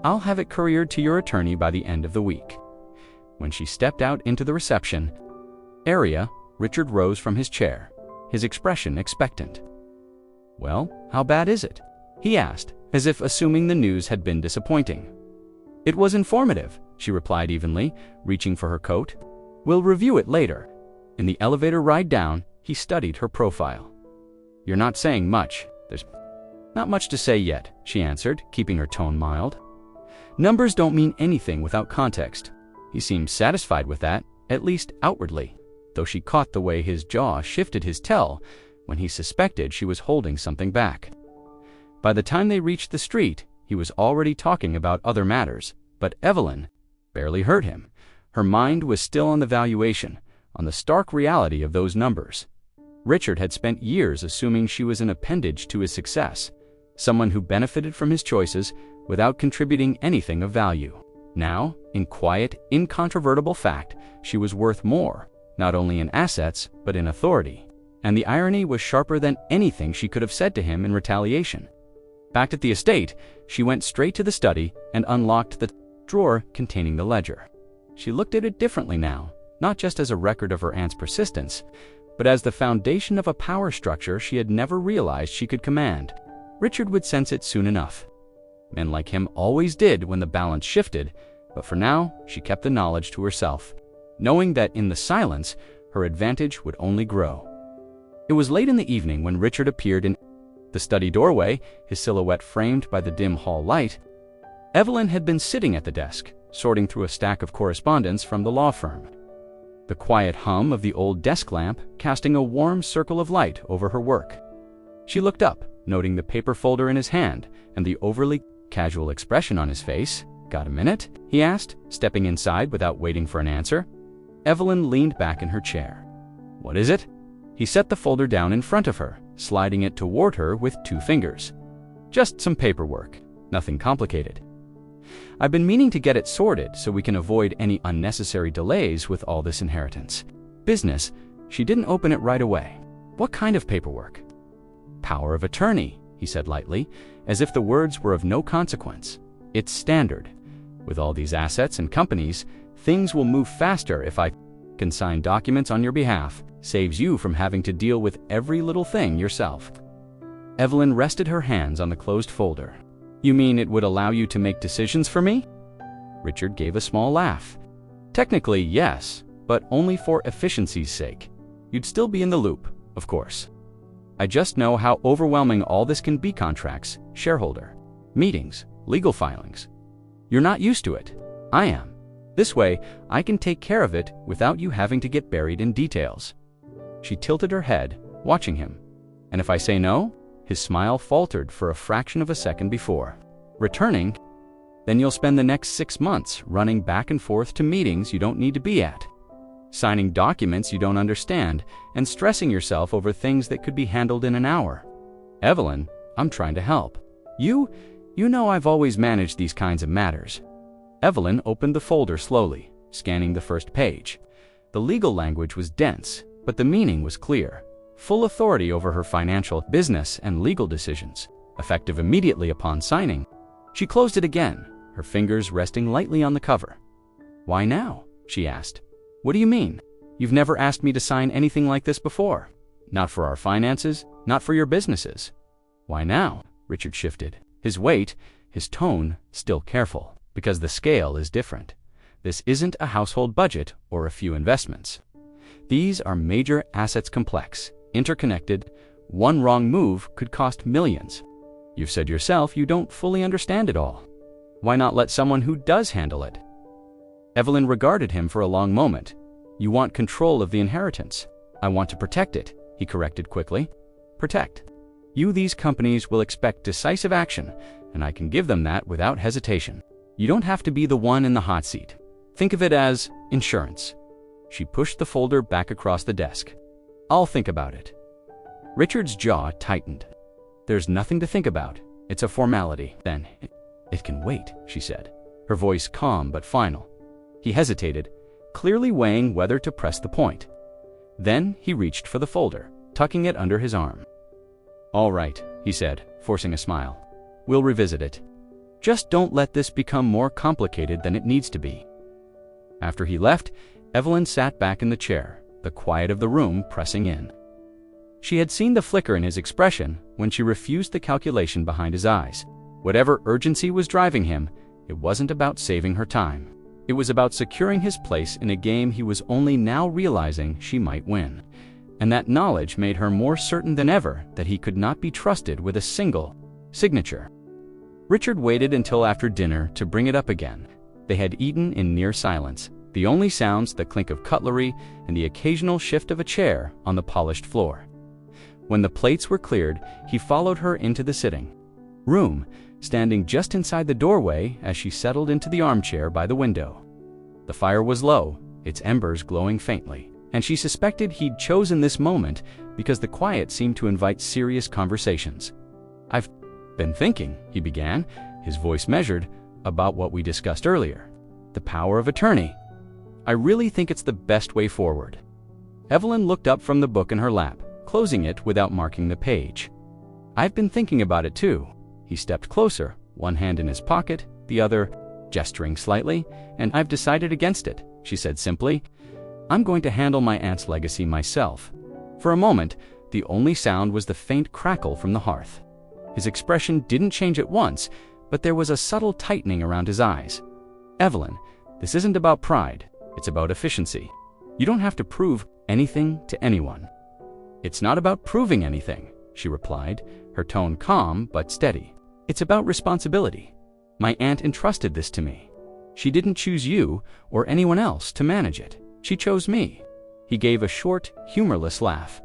I'll have it couriered to your attorney by the end of the week. When she stepped out into the reception area, Richard rose from his chair, his expression expectant. Well, how bad is it? He asked, as if assuming the news had been disappointing. It was informative, she replied evenly, reaching for her coat. We'll review it later. In the elevator ride down, he studied her profile. You're not saying much. There's not much to say yet, she answered, keeping her tone mild. Numbers don't mean anything without context. He seemed satisfied with that, at least outwardly, though she caught the way his jaw shifted his tell when he suspected she was holding something back. By the time they reached the street, he was already talking about other matters, but Evelyn barely heard him. Her mind was still on the valuation, on the stark reality of those numbers. Richard had spent years assuming she was an appendage to his success, someone who benefited from his choices without contributing anything of value. Now, in quiet, incontrovertible fact, she was worth more, not only in assets, but in authority. And the irony was sharper than anything she could have said to him in retaliation. Back at the estate, she went straight to the study and unlocked the drawer containing the ledger. She looked at it differently now, not just as a record of her aunt's persistence, but as the foundation of a power structure she had never realized she could command. Richard would sense it soon enough. Men like him always did when the balance shifted, but for now, she kept the knowledge to herself, knowing that in the silence, her advantage would only grow. It was late in the evening when Richard appeared in the study doorway, his silhouette framed by the dim hall light. Evelyn had been sitting at the desk, sorting through a stack of correspondence from the law firm. The quiet hum of the old desk lamp casting a warm circle of light over her work. She looked up, noting the paper folder in his hand and the overly casual expression on his face. Got a minute? He asked, stepping inside without waiting for an answer. Evelyn leaned back in her chair. What is it? He set the folder down in front of her, sliding it toward her with 2 fingers. Just some paperwork, nothing complicated. I've been meaning to get it sorted so we can avoid any unnecessary delays with all this inheritance. Business. She didn't open it right away. What kind of paperwork? Power of attorney, he said lightly, as if the words were of no consequence. It's standard. With all these assets and companies, things will move faster if I can sign documents on your behalf. Saves you from having to deal with every little thing yourself. Evelyn rested her hands on the closed folder. You mean it would allow you to make decisions for me? Richard gave a small laugh. Technically, yes, but only for efficiency's sake. You'd still be in the loop, of course. I just know how overwhelming all this can be: contracts, shareholder meetings, legal filings. You're not used to it. I am. This way, I can take care of it without you having to get buried in details. She tilted her head, watching him. And if I say no? His smile faltered for a fraction of a second before. Returning? Then you'll spend the next 6 months running back and forth to meetings you don't need to be at, signing documents you don't understand, and stressing yourself over things that could be handled in an hour. Evelyn, I'm trying to help. You know I've always managed these kinds of matters. Evelyn opened the folder slowly, scanning the first page. The legal language was dense, but the meaning was clear. Full authority over her financial, business, and legal decisions, effective immediately upon signing. She closed it again, her fingers resting lightly on the cover. "Why now?" she asked. "What do you mean? You've never asked me to sign anything like this before. Not for our finances, not for your businesses." "Why now?" Richard shifted. His weight, his tone, still careful, because the scale is different. This isn't a household budget or a few investments. These are major assets, complex, interconnected. One wrong move could cost millions. You've said yourself you don't fully understand it all. Why not let someone who does handle it? Evelyn regarded him for a long moment. "You want control of the inheritance. I want to protect it," he corrected quickly. "Protect. These companies will expect decisive action, and I can give them that without hesitation. You don't have to be the one in the hot seat. Think of it as insurance." She pushed the folder back across the desk. "I'll think about it." Richard's jaw tightened. "There's nothing to think about. It's a formality." "Then it can wait," she said, her voice calm but final. He hesitated, clearly weighing whether to press the point. Then he reached for the folder, tucking it under his arm. "All right," he said, forcing a smile. "We'll revisit it. Just don't let this become more complicated than it needs to be." After he left, Evelyn sat back in the chair, the quiet of the room pressing in. She had seen the flicker in his expression when she refused the calculation behind his eyes. Whatever urgency was driving him, it wasn't about saving her time. It was about securing his place in a game he was only now realizing she might win. And that knowledge made her more certain than ever that he could not be trusted with a single signature. Richard waited until after dinner to bring it up again. They had eaten in near silence, the only sounds the clink of cutlery and the occasional shift of a chair on the polished floor. When the plates were cleared, he followed her into the sitting room, standing just inside the doorway as she settled into the armchair by the window. The fire was low, its embers glowing faintly, and she suspected he'd chosen this moment because the quiet seemed to invite serious conversations. "I've been thinking," he began, his voice measured, "about what we discussed earlier. The power of attorney. I really think it's the best way forward." Evelyn looked up from the book in her lap, closing it without marking the page. "I've been thinking about it too." He stepped closer, one hand in his pocket, the other gesturing slightly, "and I've decided against it," she said simply. "I'm going to handle my aunt's legacy myself." For a moment, the only sound was the faint crackle from the hearth. His expression didn't change at once, but there was a subtle tightening around his eyes. "Evelyn, this isn't about pride. It's about efficiency. You don't have to prove anything to anyone." "It's not about proving anything," she replied, her tone calm but steady. "It's about responsibility. My aunt entrusted this to me. She didn't choose you or anyone else to manage it. She chose me." He gave a short, humorless laugh.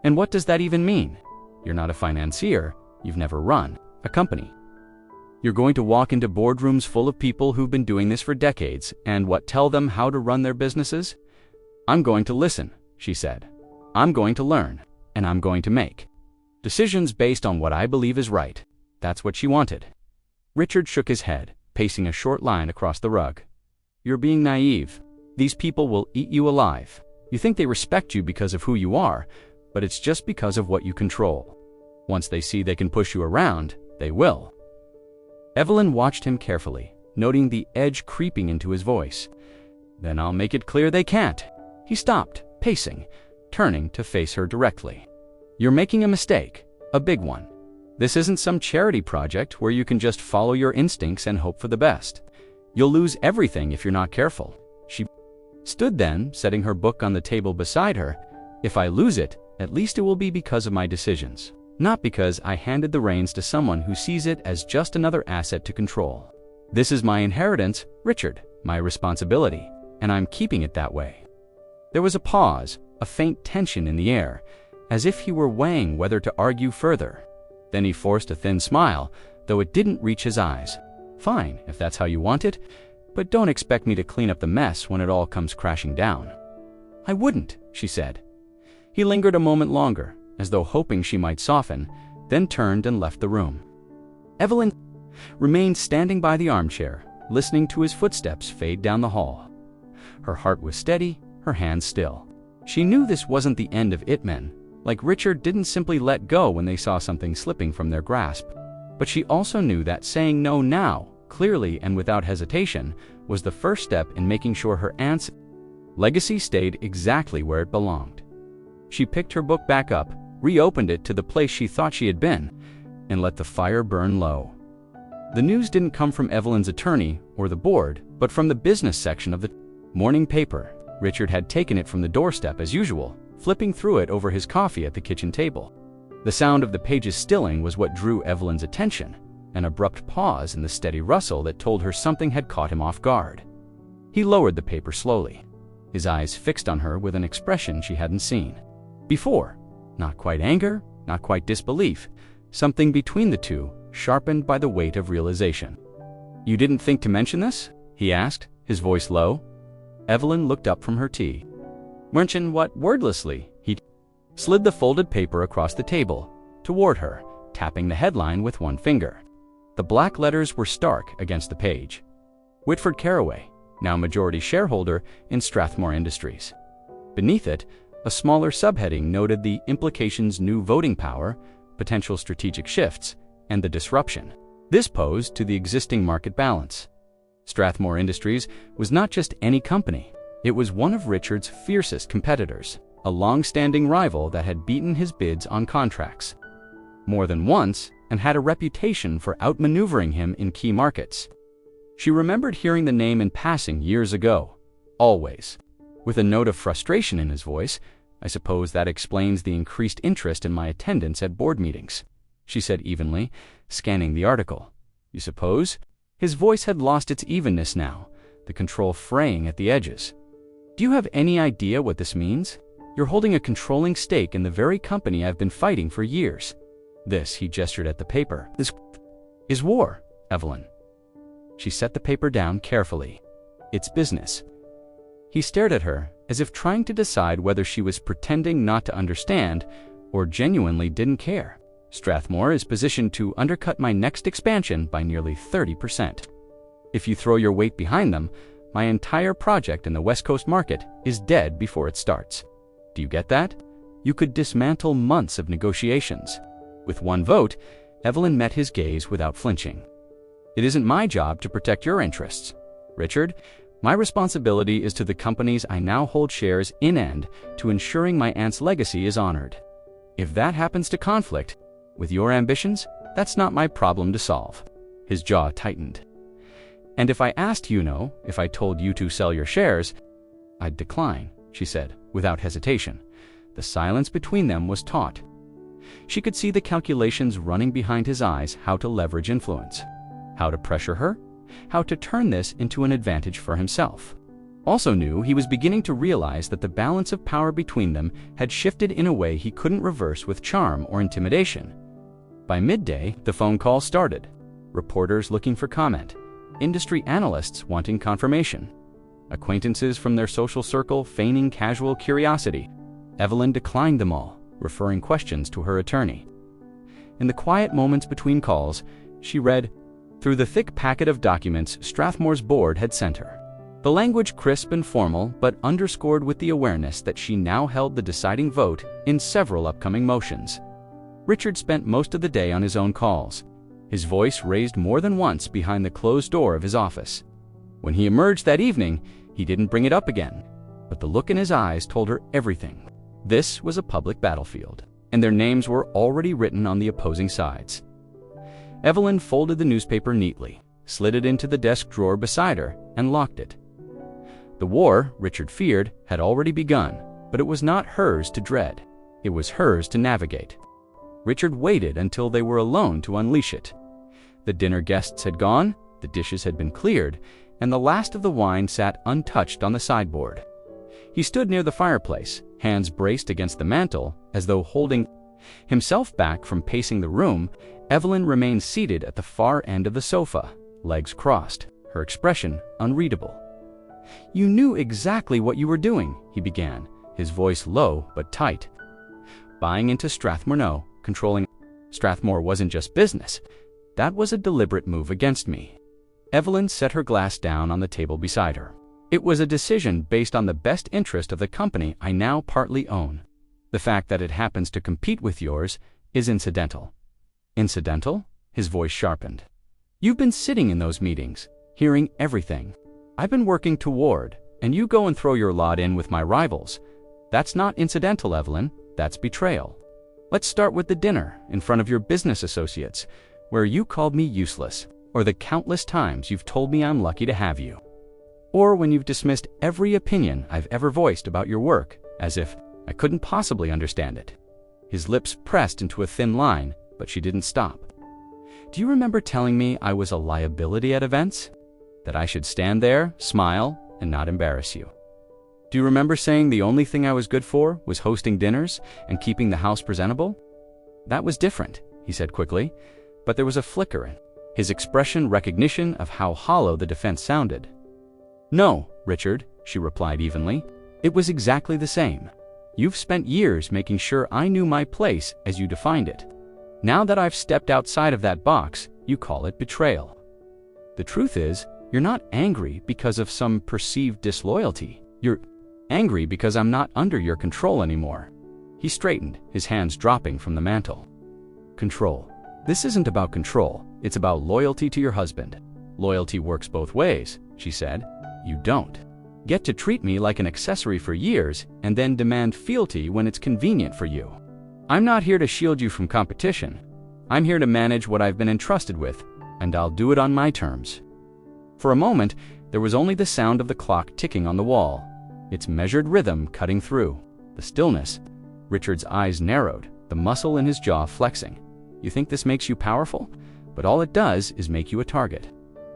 "And what does that even mean? You're not a financier. You've never run a company. You're going to walk into boardrooms full of people who've been doing this for decades and tell them how to run their businesses?" "I'm going to listen," she said. "I'm going to learn, and I'm going to make decisions based on what I believe is right." That's what she wanted. Richard shook his head, pacing a short line across the rug. "You're being naive. These people will eat you alive. You think they respect you because of who you are, but it's just because of what you control. Once they see they can push you around, they will." Evelyn watched him carefully, noting the edge creeping into his voice. "Then I'll make it clear they can't." He stopped, pacing, turning to face her directly. "You're making a mistake, a big one. This isn't some charity project where you can just follow your instincts and hope for the best. You'll lose everything if you're not careful." She stood then, setting her book on the table beside her. "If I lose it, at least it will be because of my decisions, not because I handed the reins to someone who sees it as just another asset to control. This is my inheritance, Richard, my responsibility, and I'm keeping it that way." There was a pause, a faint tension in the air, as if he were weighing whether to argue further. Then he forced a thin smile, though it didn't reach his eyes. "Fine, if that's how you want it, but don't expect me to clean up the mess when it all comes crashing down." "I wouldn't," she said. He lingered a moment longer, as though hoping she might soften, then turned and left the room. Evelyn remained standing by the armchair, listening to his footsteps fade down the hall. Her heart was steady, her hands still. She knew this wasn't the end of it men, like Richard didn't simply let go when they saw something slipping from their grasp. But she also knew that saying no now, clearly and without hesitation, was the first step in making sure her aunt's legacy stayed exactly where it belonged. She picked her book back up, reopened it to the place she thought she had been, and let the fire burn low. The news didn't come from Evelyn's attorney or the board, but from the business section of the morning paper. Richard had taken it from the doorstep as usual, flipping through it over his coffee at the kitchen table. The sound of the pages stilling was what drew Evelyn's attention, an abrupt pause in the steady rustle that told her something had caught him off guard. He lowered the paper slowly, his eyes fixed on her with an expression she hadn't seen before. Not quite anger, not quite disbelief, something between the two, sharpened by the weight of realization. "You didn't think to mention this?" he asked, his voice low. Evelyn looked up from her tea. "Mention what?" Wordlessly, he slid the folded paper across the table, toward her, tapping the headline with one finger. The black letters were stark against the page. Whitford Carraway, now majority shareholder in Strathmore Industries. Beneath it, a smaller subheading noted the implications: new voting power, potential strategic shifts, and the disruption this posed to the existing market balance. Strathmore Industries was not just any company. It was one of Richard's fiercest competitors, a long-standing rival that had beaten his bids on contracts more than once and had a reputation for outmaneuvering him in key markets. She remembered hearing the name in passing years ago, always with a note of frustration in his voice. "I suppose that explains the increased interest in my attendance at board meetings," she said evenly, scanning the article. "You suppose?" His voice had lost its evenness now, the control fraying at the edges. "Do you have any idea what this means? You're holding a controlling stake in the very company I've been fighting for years. This," he gestured at the paper, "this is war, Evelyn." She set the paper down carefully. "It's business." He stared at her, as if trying to decide whether she was pretending not to understand or genuinely didn't care. "Strathmore is positioned to undercut my next expansion by nearly 30%. If you throw your weight behind them, my entire project in the West Coast market is dead before it starts. Do you get that? You could dismantle months of negotiations." With one vote, Evelyn met his gaze without flinching. "It isn't my job to protect your interests, Richard. My responsibility is to the companies I now hold shares in and to ensuring my aunt's legacy is honored. If that happens to conflict with your ambitions, that's not my problem to solve." His jaw tightened. "And if I asked if I told you to sell your shares, I'd decline," she said, without hesitation. The silence between them was taut. She could see the calculations running behind his eyes: how to leverage influence, how to pressure her, how to turn this into an advantage for himself. Also knew he was beginning to realize that the balance of power between them had shifted in a way he couldn't reverse with charm or intimidation. By midday, the phone call started. Reporters looking for comment, industry analysts wanting confirmation, acquaintances from their social circle feigning casual curiosity. Evelyn declined them all, referring questions to her attorney. In the quiet moments between calls, she read through the thick packet of documents Strathmore's board had sent her. The language crisp and formal, but underscored with the awareness that she now held the deciding vote in several upcoming motions. Richard spent most of the day on his own calls, his voice raised more than once behind the closed door of his office. When he emerged that evening, he didn't bring it up again, but the look in his eyes told her everything. This was a public battlefield, and their names were already written on the opposing sides. Evelyn folded the newspaper neatly, slid it into the desk drawer beside her, and locked it. The war, Richard feared, had already begun, but it was not hers to dread. It was hers to navigate. Richard waited until they were alone to unleash it. The dinner guests had gone, the dishes had been cleared, and the last of the wine sat untouched on the sideboard. He stood near the fireplace, hands braced against the mantel, as though holding himself back from pacing the room. Evelyn remained seated at the far end of the sofa, legs crossed, her expression unreadable. "You knew exactly what you were doing," he began, his voice low but tight. "Buying into Strathmore, no, controlling Strathmore wasn't just business. That was a deliberate move against me. Evelyn set her glass down on the table beside her. It was a decision based on the best interest of the company I now partly own. The fact that it happens to compete with yours is incidental. Incidental? His voice sharpened. You've been sitting in those meetings, hearing everything. I've been working toward, and you go and throw your lot in with my rivals. That's not incidental, Evelyn. That's betrayal. Let's start with the dinner in front of your business associates, where you called me useless, or the countless times you've told me I'm lucky to have you. Or when you've dismissed every opinion I've ever voiced about your work, as if I couldn't possibly understand it. His lips pressed into a thin line, but she didn't stop. Do you remember telling me I was a liability at events? That I should stand there, smile, and not embarrass you? Do you remember saying the only thing I was good for was hosting dinners and keeping the house presentable? That was different, he said quickly, but there was a flicker in his expression, recognition of how hollow the defense sounded. No, Richard, she replied evenly. It was exactly the same. You've spent years making sure I knew my place as you defined it. Now that I've stepped outside of that box, you call it betrayal. The truth is, you're not angry because of some perceived disloyalty. You're angry because I'm not under your control anymore. He straightened, his hands dropping from the mantel. Control. This isn't about control. It's about loyalty to your husband. Loyalty works both ways, she said. You don't get to treat me like an accessory for years and then demand fealty when it's convenient for you. I'm not here to shield you from competition. I'm here to manage what I've been entrusted with, and I'll do it on my terms. For a moment, there was only the sound of the clock ticking on the wall, its measured rhythm cutting through the stillness. Richard's eyes narrowed, the muscle in his jaw flexing. You think this makes you powerful? But all it does is make you a target.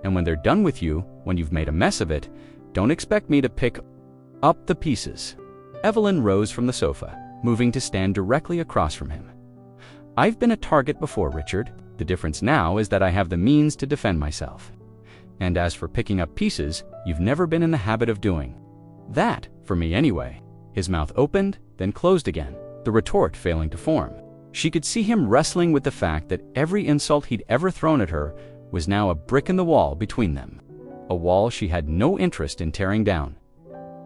And when they're done with you, when you've made a mess of it, don't expect me to pick up the pieces. Evelyn rose from the sofa, moving to stand directly across from him. I've been a target before, Richard. The difference now is that I have the means to defend myself. And as for picking up pieces, you've never been in the habit of doing that, for me anyway. His mouth opened, then closed again, the retort failing to form. She could see him wrestling with the fact that every insult he'd ever thrown at her was now a brick in the wall between them, a wall she had no interest in tearing down.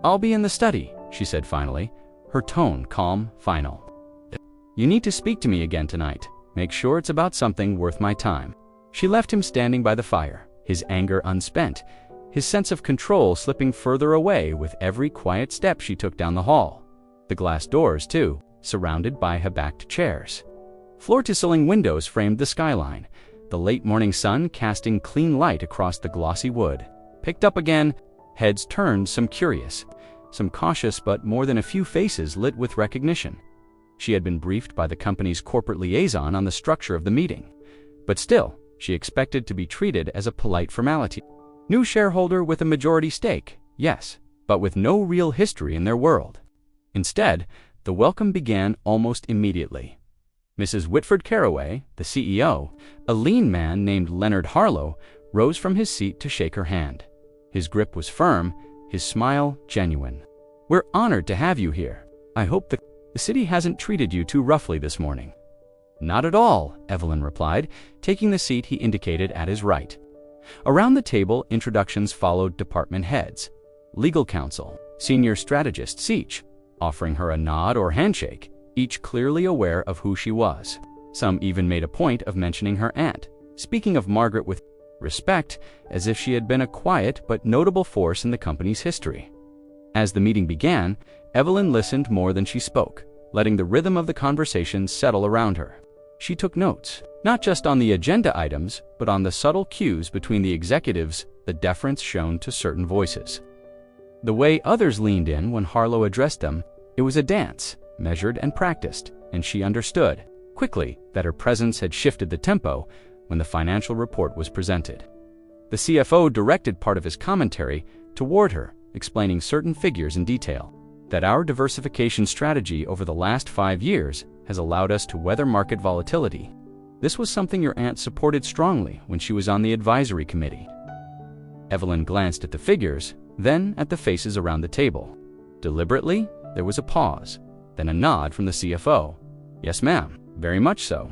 I'll be in the study, she said finally, her tone calm, final. You need to speak to me again tonight. Make sure it's about something worth my time. She left him standing by the fire, his anger unspent, his sense of control slipping further away with every quiet step she took down the hall. The glass doors, too, surrounded by high-backed chairs. Floor-to-ceiling windows framed the skyline, the late morning sun casting clean light across the glossy wood. Picked up again, heads turned, some curious, some cautious, but more than a few faces lit with recognition. She had been briefed by the company's corporate liaison on the structure of the meeting, but still, she expected to be treated as a polite formality. New shareholder with a majority stake, yes, but with no real history in their world. Instead, the welcome began almost immediately. Mrs. Whitford Carraway, the CEO, a lean man named Leonard Harlow, rose from his seat to shake her hand. His grip was firm, his smile genuine. We're honored to have you here. I hope the city hasn't treated you too roughly this morning. Not at all, Evelyn replied, taking the seat he indicated at his right. Around the table, introductions followed department heads, legal counsel, senior strategists each, offering her a nod or handshake, each clearly aware of who she was. Some even made a point of mentioning her aunt, speaking of Margaret with respect, as if she had been a quiet but notable force in the company's history. As the meeting began, Evelyn listened more than she spoke, letting the rhythm of the conversation settle around her. She took notes, not just on the agenda items, but on the subtle cues between the executives, the deference shown to certain voices. The way others leaned in when Harlow addressed them, it was a dance, measured and practiced, and she understood, quickly, that her presence had shifted the tempo when the financial report was presented. The CFO directed part of his commentary toward her, explaining certain figures in detail. That our diversification strategy over the last 5 years has allowed us to weather market volatility. This was something your aunt supported strongly when she was on the advisory committee. Evelyn glanced at the figures, then at the faces around the table. Deliberately, there was a pause, then a nod from the CFO. Yes, ma'am, very much so.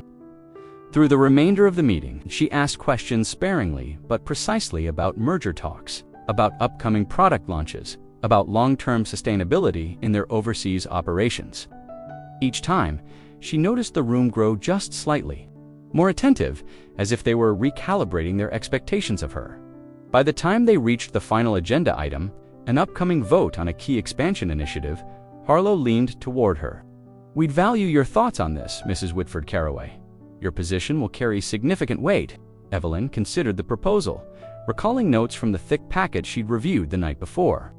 Through the remainder of the meeting, she asked questions sparingly but precisely about merger talks, about upcoming product launches, about long-term sustainability in their overseas operations. Each time, she noticed the room grow just slightly, more attentive, as if they were recalibrating their expectations of her. By the time they reached the final agenda item, an upcoming vote on a key expansion initiative, Harlow leaned toward her. "We'd value your thoughts on this, Mrs. Whitford Carraway. Your position will carry significant weight." Evelyn considered the proposal, recalling notes from the thick packet she'd reviewed the night before.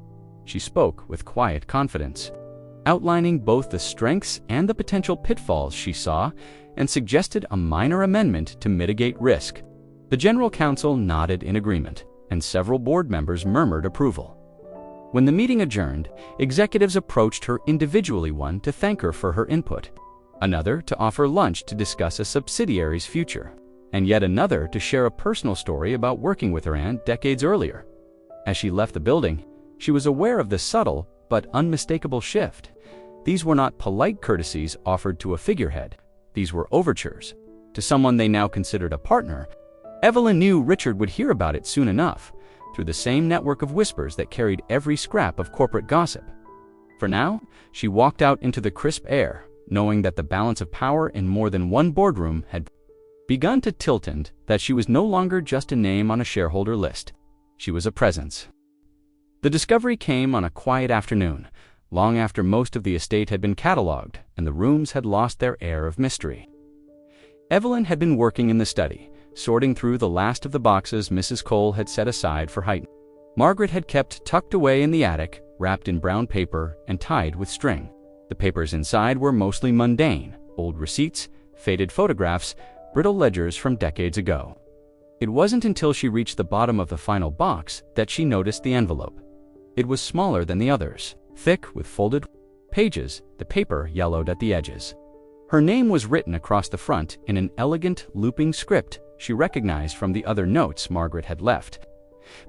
She spoke with quiet confidence, outlining both the strengths and the potential pitfalls she saw, and suggested a minor amendment to mitigate risk. The General Counsel nodded in agreement, and several board members murmured approval. When the meeting adjourned, executives approached her individually, one to thank her for her input, another to offer lunch to discuss a subsidiary's future, and yet another to share a personal story about working with her aunt decades earlier. As she left the building, she was aware of the subtle but unmistakable shift. These were not polite courtesies offered to a figurehead. These were overtures. To someone they now considered a partner, Evelyn knew Richard would hear about it soon enough, through the same network of whispers that carried every scrap of corporate gossip. For now, she walked out into the crisp air, knowing that the balance of power in more than one boardroom had begun to tilt and that she was no longer just a name on a shareholder list. She was a presence. The discovery came on a quiet afternoon, long after most of the estate had been catalogued and the rooms had lost their air of mystery. Evelyn had been working in the study, sorting through the last of the boxes Mrs. Cole had set aside for Heighton. Margaret had kept tucked away in the attic, wrapped in brown paper and tied with string. The papers inside were mostly mundane: old receipts, faded photographs, brittle ledgers from decades ago. It wasn't until she reached the bottom of the final box that she noticed the envelope. It was smaller than the others, thick with folded pages, the paper yellowed at the edges. Her name was written across the front in an elegant, looping script she recognized from the other notes Margaret had left.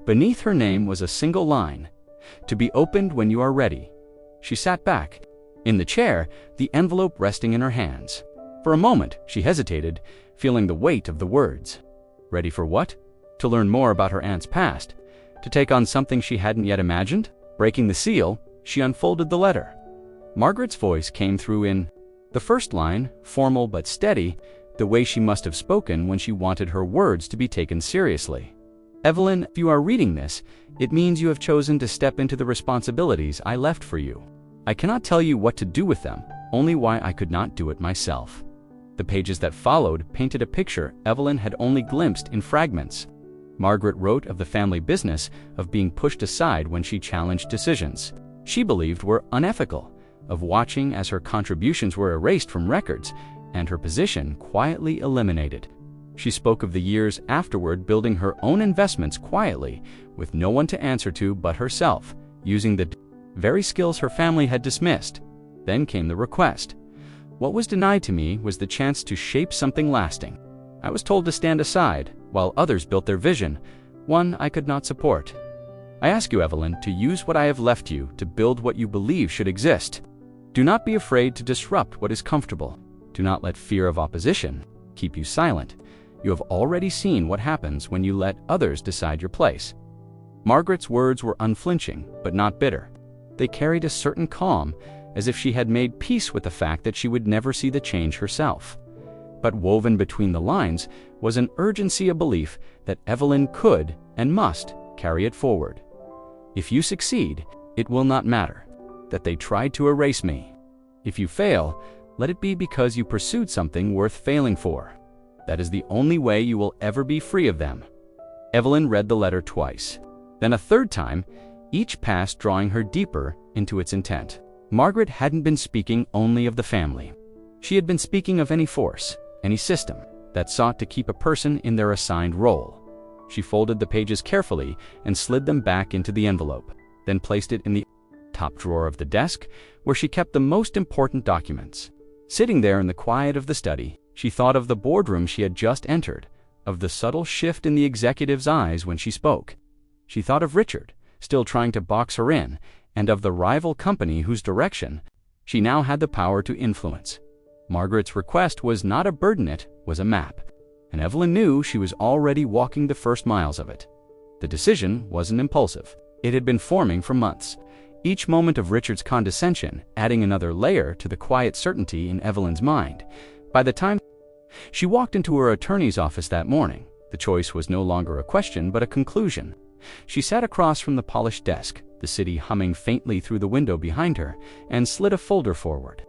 Beneath her name was a single line: "To be opened when you are ready." She sat back in the chair, the envelope resting in her hands. For a moment, she hesitated, feeling the weight of the words. Ready for what? To learn more about her aunt's past? To take on something she hadn't yet imagined? Breaking the seal, she unfolded the letter. Margaret's voice came through in the first line, formal but steady, the way she must have spoken when she wanted her words to be taken seriously. "Evelyn, if you are reading this, it means you have chosen to step into the responsibilities I left for you. I cannot tell you what to do with them, only why I could not do it myself." The pages that followed painted a picture Evelyn had only glimpsed in fragments. Margaret wrote of the family business, of being pushed aside when she challenged decisions she believed were unethical, of watching as her contributions were erased from records and her position quietly eliminated. She spoke of the years afterward building her own investments quietly, with no one to answer to but herself, using the very skills her family had dismissed. Then came the request. What was denied to me was the chance to shape something lasting. I was told to stand aside, while others built their vision, one I could not support. I ask you, Evelyn, to use what I have left you to build what you believe should exist. Do not be afraid to disrupt what is comfortable. Do not let fear of opposition keep you silent. You have already seen what happens when you let others decide your place. Margaret's words were unflinching, but not bitter. They carried a certain calm, as if she had made peace with the fact that she would never see the change herself. But woven between the lines was an urgency of belief that Evelyn could and must carry it forward. If you succeed, it will not matter that they tried to erase me. If you fail, let it be because you pursued something worth failing for. That is the only way you will ever be free of them. Evelyn read the letter twice, then a third time, each pass drawing her deeper into its intent. Margaret hadn't been speaking only of the family. She had been speaking of any force, any system, that sought to keep a person in their assigned role. She folded the pages carefully and slid them back into the envelope, then placed it in the top drawer of the desk, where she kept the most important documents. Sitting there in the quiet of the study, she thought of the boardroom she had just entered, of the subtle shift in the executive's eyes when she spoke. She thought of Richard, still trying to box her in, and of the rival company whose direction she now had the power to influence. Margaret's request was not a burden, it was a map. and Evelyn knew she was already walking the first miles of it. The decision wasn't impulsive. It had been forming for months, each moment of Richard's condescension adding another layer to the quiet certainty in Evelyn's mind. By the time she walked into her attorney's office that morning, the choice was no longer a question but a conclusion. She sat across from the polished desk, the city humming faintly through the window behind her, and slid a folder forward.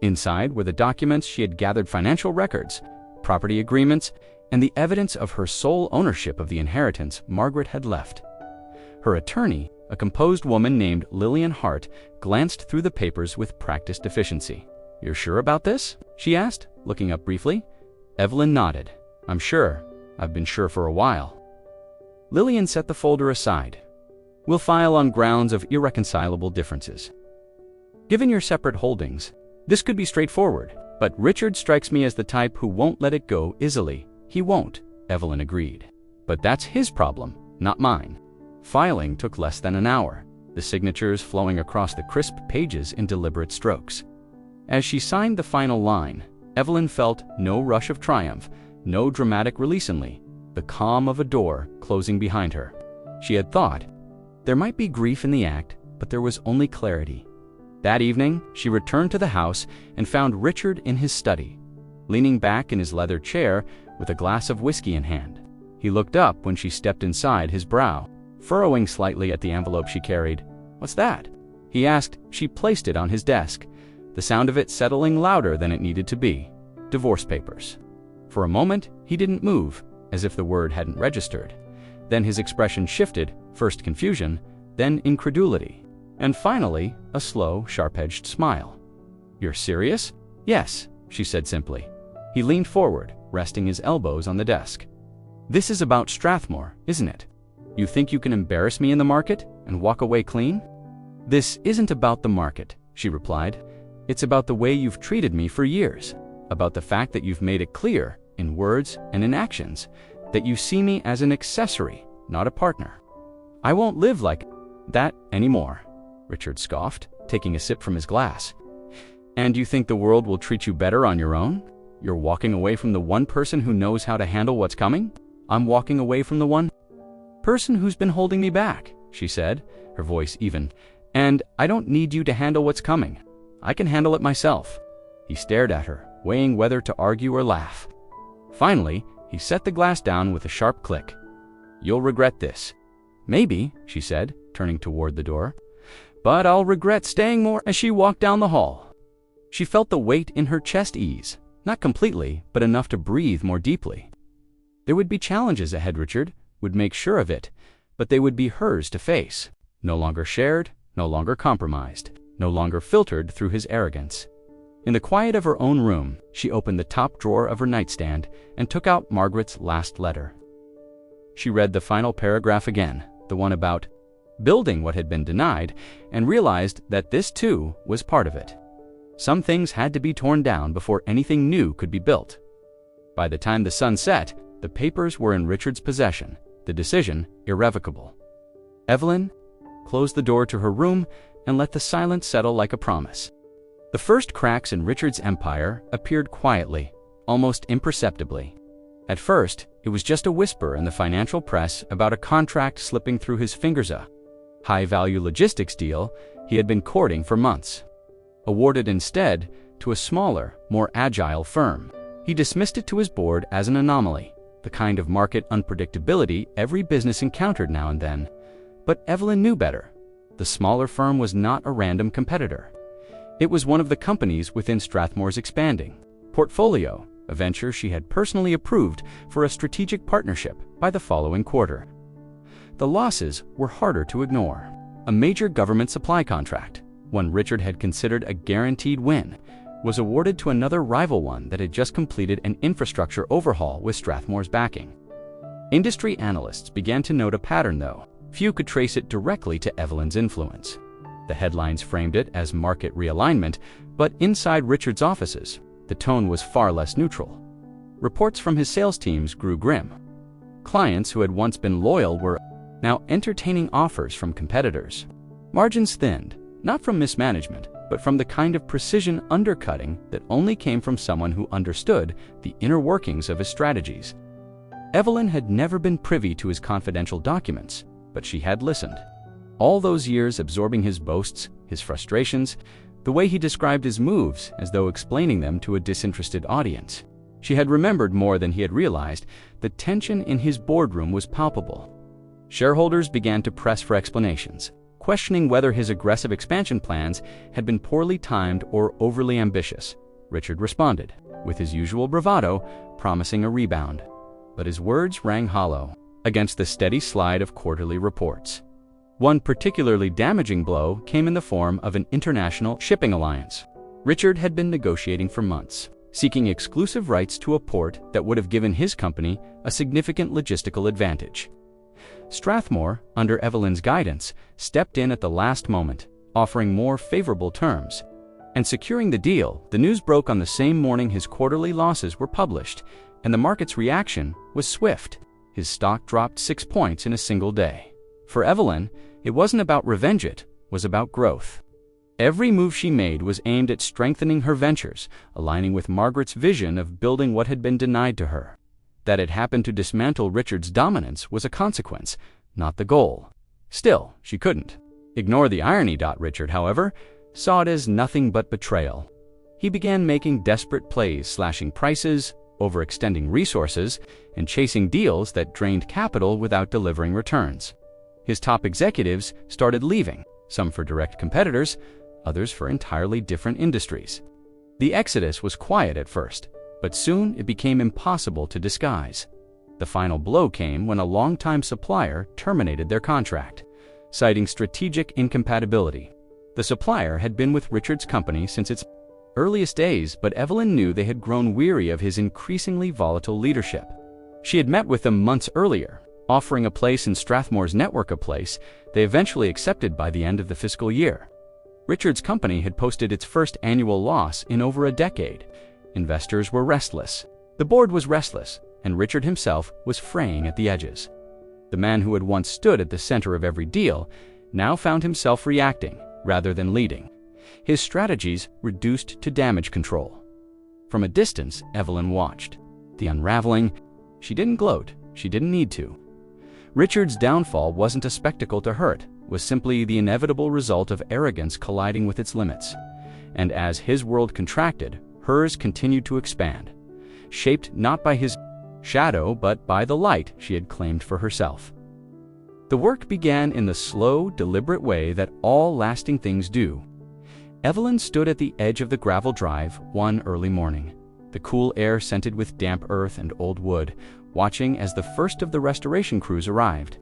Inside were the documents she had gathered: financial records, property agreements, and the evidence of her sole ownership of the inheritance Margaret had left. Her attorney, a composed woman named Lillian Hart, glanced through the papers with practiced efficiency. "You're sure about this?" she asked, looking up briefly. Evelyn nodded. "I'm sure. I've been sure for a while." Lillian set the folder aside. "We'll file on grounds of irreconcilable differences. Given your separate holdings, this could be straightforward, but Richard strikes me as the type who won't let it go easily." "He won't," Evelyn agreed. "But that's his problem, not mine." Filing took less than an hour, the signatures flowing across the crisp pages in deliberate strokes. As she signed the final line, Evelyn felt no rush of triumph, no dramatic release, the calm of a door closing behind her. She had thought there might be grief in the act, but there was only clarity. That evening, she returned to the house and found Richard in his study, leaning back in his leather chair with a glass of whiskey in hand. He looked up when she stepped inside, his brow furrowing slightly at the envelope she carried. "What's that?" he asked. She placed it on his desk, the sound of it settling louder than it needed to be. "Divorce papers." For a moment, he didn't move, as if the word hadn't registered. Then his expression shifted, first confusion, then incredulity, and finally a slow, sharp-edged smile. "You're serious?" "Yes," she said simply. He leaned forward, resting his elbows on the desk. "This is about Strathmore, isn't it? You think you can embarrass me in the market and walk away clean?" "This isn't about the market," she replied. "It's about the way you've treated me for years, about the fact that you've made it clear, in words and in actions, that you see me as an accessory, not a partner. I won't live like that anymore," Richard scoffed, taking a sip from his glass. "And you think the world will treat you better on your own? You're walking away from the one person who knows how to handle what's coming?" "I'm walking away from the one person who's been holding me back," she said, her voice even. "And I don't need you to handle what's coming. I can handle it myself." He stared at her, weighing whether to argue or laugh. Finally, he set the glass down with a sharp click. "You'll regret this." "Maybe," she said, turning toward the door. "But I'll regret staying more." As she walked down the hall, she felt the weight in her chest ease, not completely, but enough to breathe more deeply. There would be challenges ahead. Richard would make sure of it, but they would be hers to face, no longer shared, no longer compromised, no longer filtered through his arrogance. In the quiet of her own room, she opened the top drawer of her nightstand and took out Margaret's last letter. She read the final paragraph again, the one about building what had been denied, and realized that this too was part of it. Some things had to be torn down before anything new could be built. By the time the sun set, the papers were in Richard's possession, the decision irrevocable. Evelyn closed the door to her room and let the silence settle like a promise. The first cracks in Richard's empire appeared quietly, almost imperceptibly. At first, it was just a whisper in the financial press about a contract slipping through his fingers, a high-value logistics deal he had been courting for months. Awarded instead to a smaller, more agile firm. He dismissed it to his board as an anomaly, the kind of market unpredictability every business encountered now and then. But Evelyn knew better. The smaller firm was not a random competitor. It was one of the companies within Strathmore's expanding portfolio, a venture she had personally approved for a strategic partnership by the following quarter. The losses were harder to ignore. A major government supply contract, one Richard had considered a guaranteed win, was awarded to another rival one that had just completed an infrastructure overhaul with Strathmore's backing. Industry analysts began to note a pattern, though few could trace it directly to Evelyn's influence. The headlines framed it as market realignment, but inside Richard's offices, the tone was far less neutral. Reports from his sales teams grew grim. Clients who had once been loyal were now entertaining offers from competitors. Margins thinned, not from mismanagement, but from the kind of precision undercutting that only came from someone who understood the inner workings of his strategies. Evelyn had never been privy to his confidential documents, but she had listened. All those years absorbing his boasts, his frustrations, the way he described his moves as though explaining them to a disinterested audience. She had remembered more than he had realized. The tension in his boardroom was palpable. Shareholders began to press for explanations, questioning whether his aggressive expansion plans had been poorly timed or overly ambitious. Richard responded, with his usual bravado, promising a rebound. But his words rang hollow against the steady slide of quarterly reports. One particularly damaging blow came in the form of an international shipping alliance. Richard had been negotiating for months, seeking exclusive rights to a port that would have given his company a significant logistical advantage. Strathmore, under Evelyn's guidance, stepped in at the last moment, offering more favorable terms. And securing the deal, the news broke on the same morning his quarterly losses were published, and the market's reaction was swift. His stock dropped 6 points in a single day. For Evelyn, it wasn't about revenge, it was about growth. Every move she made was aimed at strengthening her ventures, aligning with Margaret's vision of building what had been denied to her. That it happened to dismantle Richard's dominance was a consequence, not the goal. Still, she couldn't ignore the irony. Richard, however, saw it as nothing but betrayal. He began making desperate plays, slashing prices, overextending resources, and chasing deals that drained capital without delivering returns. His top executives started leaving, some for direct competitors, others for entirely different industries. The exodus was quiet at first, but soon it became impossible to disguise. The final blow came when a longtime supplier terminated their contract, citing strategic incompatibility. The supplier had been with Richard's company since its earliest days, but Evelyn knew they had grown weary of his increasingly volatile leadership. She had met with them months earlier, offering a place in Strathmore's network, a place they eventually accepted by the end of the fiscal year. Richard's company had posted its first annual loss in over a decade. Investors were restless. The board was restless, and Richard himself was fraying at the edges. The man who had once stood at the center of every deal now found himself reacting rather than leading. His strategies reduced to damage control. From a distance, Evelyn watched the unraveling. She didn't gloat. She didn't need to. Richard's downfall wasn't a spectacle to her. It was simply the inevitable result of arrogance colliding with its limits. And as his world contracted, hers continued to expand, shaped not by his shadow but by the light she had claimed for herself. The work began in the slow, deliberate way that all lasting things do. Evelyn stood at the edge of the gravel drive one early morning, the cool air scented with damp earth and old wood, watching as the first of the restoration crews arrived.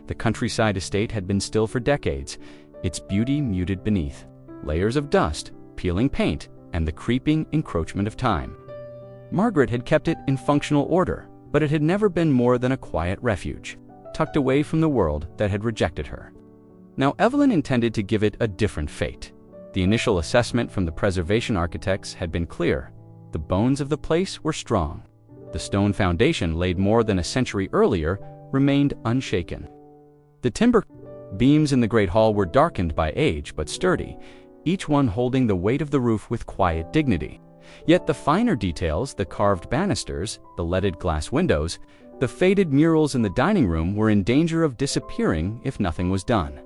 The countryside estate had been still for decades, its beauty muted beneath layers of dust, peeling paint, and the creeping encroachment of time. Margaret had kept it in functional order, but it had never been more than a quiet refuge, tucked away from the world that had rejected her. Now Evelyn intended to give it a different fate. The initial assessment from the preservation architects had been clear. The bones of the place were strong. The stone foundation, laid more than a century earlier, remained unshaken. The timber beams in the Great Hall were darkened by age but sturdy, each one holding the weight of the roof with quiet dignity. Yet the finer details, the carved banisters, the leaded glass windows, the faded murals in the dining room were in danger of disappearing if nothing was done.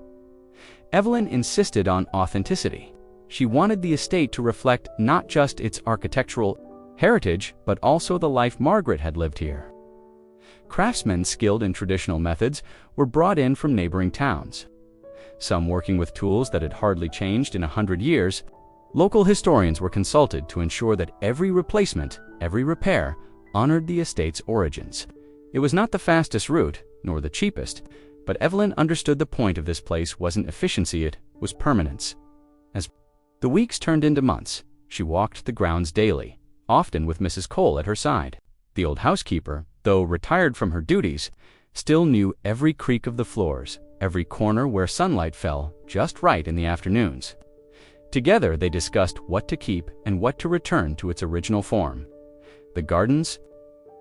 Evelyn insisted on authenticity. She wanted the estate to reflect not just its architectural heritage, but also the life Margaret had lived here. Craftsmen skilled in traditional methods were brought in from neighboring towns, some working with tools that had hardly changed in 100 years. Local historians were consulted to ensure that every replacement, every repair, honored the estate's origins. It was not the fastest route, nor the cheapest, but Evelyn understood the point of this place wasn't efficiency, it was permanence. As the weeks turned into months, she walked the grounds daily, often with Mrs. Cole at her side. The old housekeeper, though retired from her duties, still knew every creak of the floors, every corner where sunlight fell just right in the afternoons. Together they discussed what to keep and what to return to its original form. The gardens,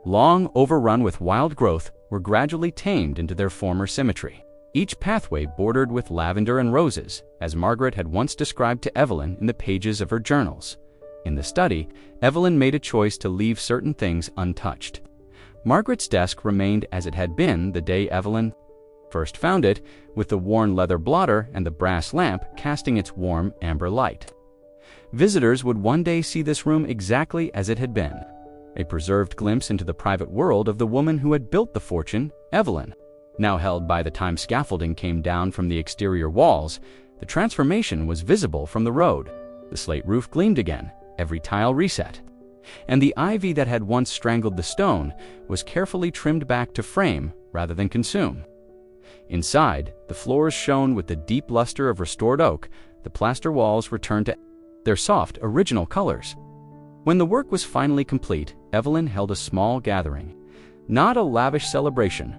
long overrun with wild growth, were gradually tamed into their former symmetry. each pathway bordered with lavender and roses, as Margaret had once described to Evelyn in the pages of her journals. In the study, Evelyn made a choice to leave certain things untouched. Margaret's desk remained as it had been the day Evelyn first found it, with the worn leather blotter and the brass lamp casting its warm amber light. Visitors would one day see this room exactly as it had been, a preserved glimpse into the private world of the woman who had built the fortune, Evelyn. Now held by the time scaffolding came down from the exterior walls, the transformation was visible from the road. The slate roof gleamed again, every tile reset. And the ivy that had once strangled the stone was carefully trimmed back to frame rather than consume. Inside, the floors shone with the deep luster of restored oak, the plaster walls returned to their soft, original colors. When the work was finally complete, Evelyn held a small gathering. Not a lavish celebration.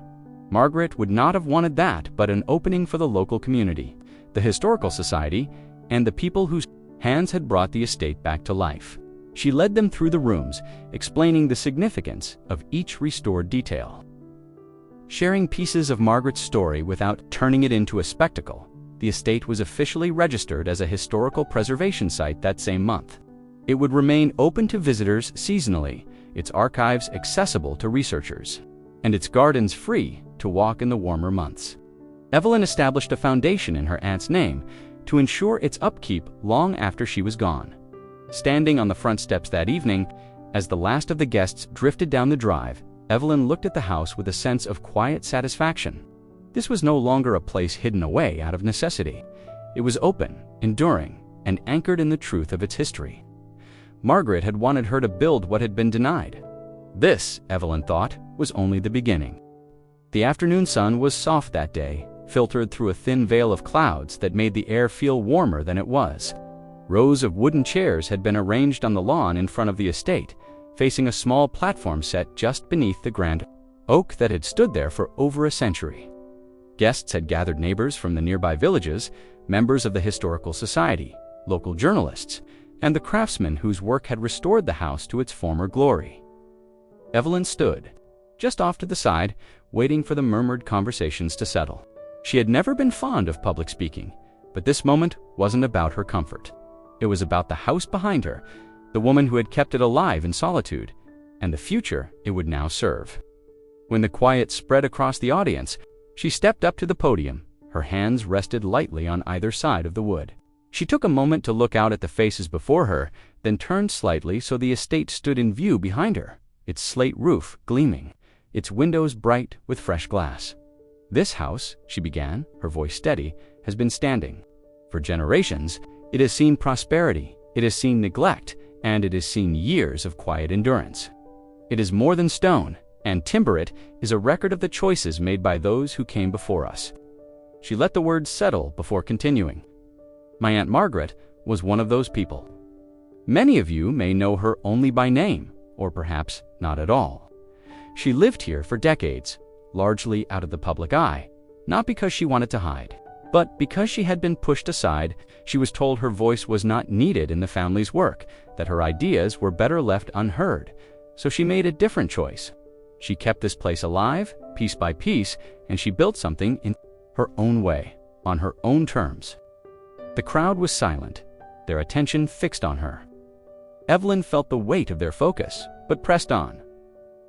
Margaret would not have wanted that, but an opening for the local community, the Historical Society, and the people whose hands had brought the estate back to life. She led them through the rooms, explaining the significance of each restored detail. Sharing pieces of Margaret's story without turning it into a spectacle, the estate was officially registered as a historical preservation site that same month. It would remain open to visitors seasonally, its archives accessible to researchers, and its gardens free to walk in the warmer months. Evelyn established a foundation in her aunt's name to ensure its upkeep long after she was gone. Standing on the front steps that evening, as the last of the guests drifted down the drive, Evelyn looked at the house with a sense of quiet satisfaction. This was no longer a place hidden away out of necessity. It was open, enduring, and anchored in the truth of its history. Margaret had wanted her to build what had been denied. This, Evelyn thought, was only the beginning. The afternoon sun was soft that day, filtered through a thin veil of clouds that made the air feel warmer than it was. Rows of wooden chairs had been arranged on the lawn in front of the estate, facing a small platform set just beneath the grand oak that had stood there for over a century. Guests had gathered, neighbors from the nearby villages, members of the Historical Society, local journalists, and the craftsmen whose work had restored the house to its former glory. Evelyn stood, just off to the side, waiting for the murmured conversations to settle. She had never been fond of public speaking, but this moment wasn't about her comfort. It was about the house behind her, the woman who had kept it alive in solitude, and the future it would now serve. When the quiet spread across the audience, she stepped up to the podium. Her hands rested lightly on either side of the wood. She took a moment to look out at the faces before her, then turned slightly so the estate stood in view behind her, its slate roof gleaming, its windows bright with fresh glass. "This house," she began, her voice steady, "has been standing. For generations, it has seen prosperity, it has seen neglect, and it has seen years of quiet endurance. It is more than stone, and timber it is a record of the choices made by those who came before us." She let the words settle before continuing. "My Aunt Margaret was one of those people. Many of you may know her only by name, or perhaps not at all. She lived here for decades, largely out of the public eye, not because she wanted to hide, but because she had been pushed aside. She was told her voice was not needed in the family's work, that her ideas were better left unheard, so she made a different choice. She kept this place alive, piece by piece, and she built something in her own way, on her own terms." The crowd was silent, their attention fixed on her. Evelyn felt the weight of their focus, but pressed on.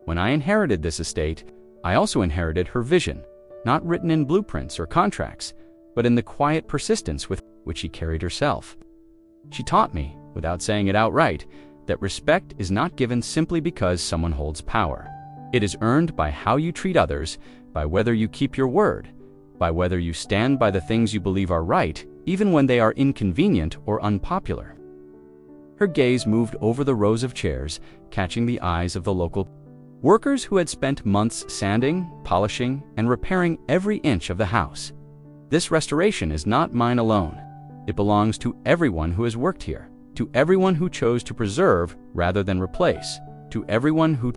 "When I inherited this estate, I also inherited her vision, not written in blueprints or contracts, but in the quiet persistence with which she carried herself. She taught me, without saying it outright, that respect is not given simply because someone holds power. It is earned by how you treat others, by whether you keep your word, by whether you stand by the things you believe are right, even when they are inconvenient or unpopular." Her gaze moved over the rows of chairs, catching the eyes of the local workers who had spent months sanding, polishing, and repairing every inch of the house. "This restoration is not mine alone. It belongs to everyone who has worked here, to everyone who chose to preserve rather than replace, to everyone who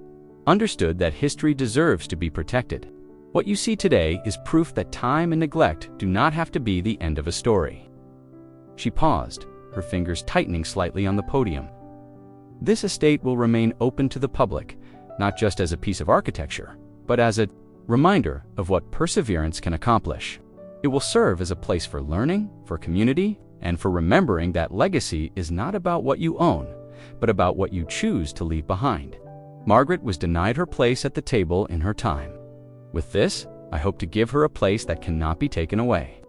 understood that history deserves to be protected. What you see today is proof that time and neglect do not have to be the end of a story." She paused, her fingers tightening slightly on the podium. "This estate will remain open to the public, not just as a piece of architecture, but as a reminder of what perseverance can accomplish." It will serve as a place for learning, for community, and for remembering that legacy is not about what you own, but about what you choose to leave behind. Margaret was denied her place at the table in her time. With this, I hope to give her a place that cannot be taken away.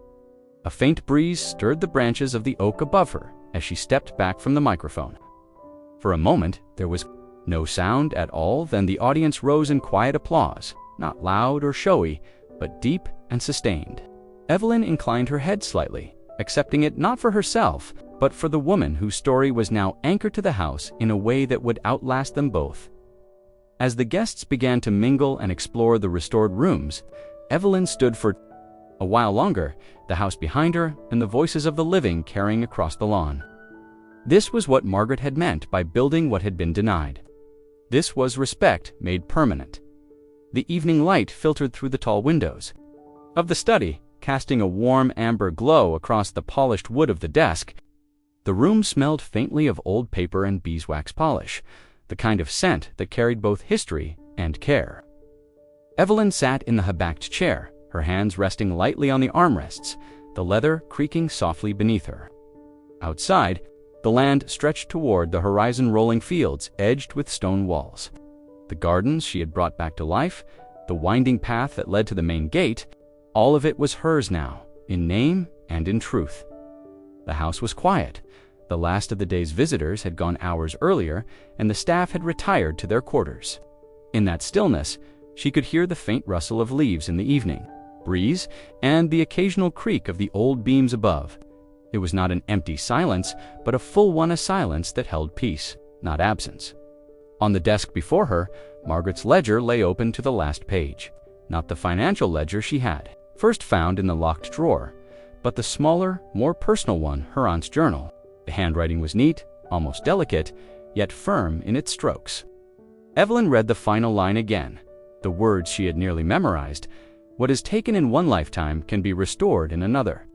A faint breeze stirred the branches of the oak above her as she stepped back from the microphone. For a moment, there was no sound at all, then the audience rose in quiet applause, not loud or showy, but deep and sustained. Evelyn inclined her head slightly, accepting it not for herself, but for the woman whose story was now anchored to the house in a way that would outlast them both. As the guests began to mingle and explore the restored rooms, Evelyn stood for a while longer, the house behind her and the voices of the living carrying across the lawn. This was what Margaret had meant by building what had been denied. This was respect made permanent. The evening light filtered through the tall windows of the study, casting a warm amber glow across the polished wood of the desk. The room smelled faintly of old paper and beeswax polish, the kind of scent that carried both history and care. Evelyn sat in the high-backed chair, her hands resting lightly on the armrests, the leather creaking softly beneath her. Outside, the land stretched toward the horizon, rolling fields edged with stone walls. The gardens she had brought back to life, the winding path that led to the main gate, all of it was hers now, in name and in truth. The house was quiet. The last of the day's visitors had gone hours earlier, and the staff had retired to their quarters. In that stillness, she could hear the faint rustle of leaves in the evening breeze and the occasional creak of the old beams above. It was not an empty silence, but a full one, a silence that held peace, not absence. On the desk before her, Margaret's ledger lay open to the last page. Not the financial ledger she had first found in the locked drawer, but the smaller, more personal one, her aunt's journal. The handwriting was neat, almost delicate, yet firm in its strokes. Evelyn read the final line again, the words she had nearly memorized. What is taken in one lifetime can be restored in another,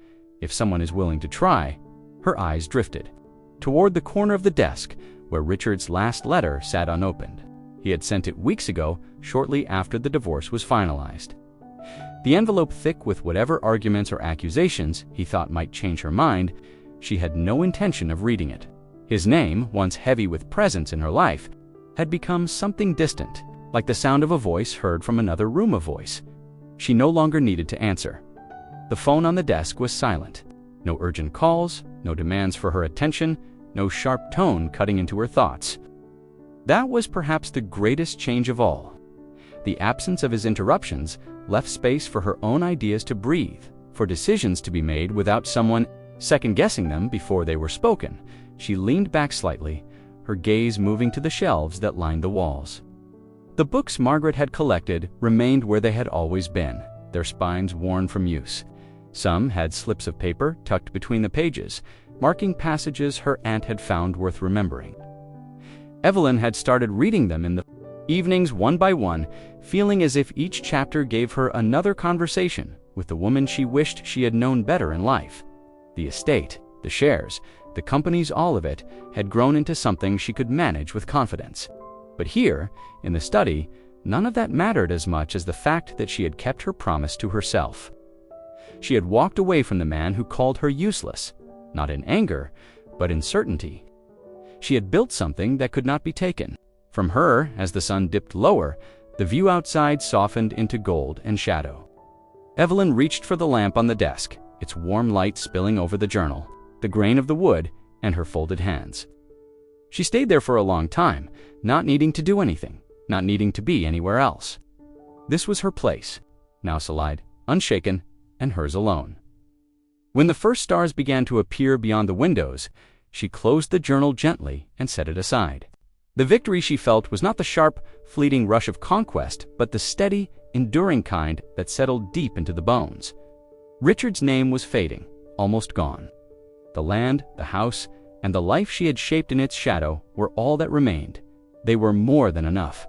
if someone is willing to try. Her eyes drifted toward the corner of the desk where Richard's last letter sat unopened. He had sent it weeks ago, shortly after the divorce was finalized. The envelope thick with whatever arguments or accusations he thought might change her mind. She had no intention of reading it. His name, once heavy with presence in her life, had become something distant, like the sound of a voice heard from another room, a voice she no longer needed to answer. The phone on the desk was silent. No urgent calls, no demands for her attention, no sharp tone cutting into her thoughts. That was perhaps the greatest change of all. The absence of his interruptions left space for her own ideas to breathe, for decisions to be made without someone second-guessing them before they were spoken. She leaned back slightly, her gaze moving to the shelves that lined the walls. The books Margaret had collected remained where they had always been, their spines worn from use. Some had slips of paper tucked between the pages, marking passages her aunt had found worth remembering. Evelyn had started reading them in the evenings one by one, feeling as if each chapter gave her another conversation with the woman she wished she had known better in life. The estate, the shares, the companies, all of it had grown into something she could manage with confidence. But here, in the study, none of that mattered as much as the fact that she had kept her promise to herself. She had walked away from the man who called her useless, not in anger, but in certainty. She had built something that could not be taken. From her, as the sun dipped lower, the view outside softened into gold and shadow. Evelyn reached for the lamp on the desk, its warm light spilling over the journal, the grain of the wood, and her folded hands. She stayed there for a long time, not needing to do anything, not needing to be anywhere else. This was her place, now solid, unshaken, and hers alone. When the first stars began to appear beyond the windows, she closed the journal gently and set it aside. The victory she felt was not the sharp, fleeting rush of conquest, but the steady, enduring kind that settled deep into the bones. Richard's name was fading, almost gone. The land, the house, and the life she had shaped in its shadow were all that remained. They were more than enough.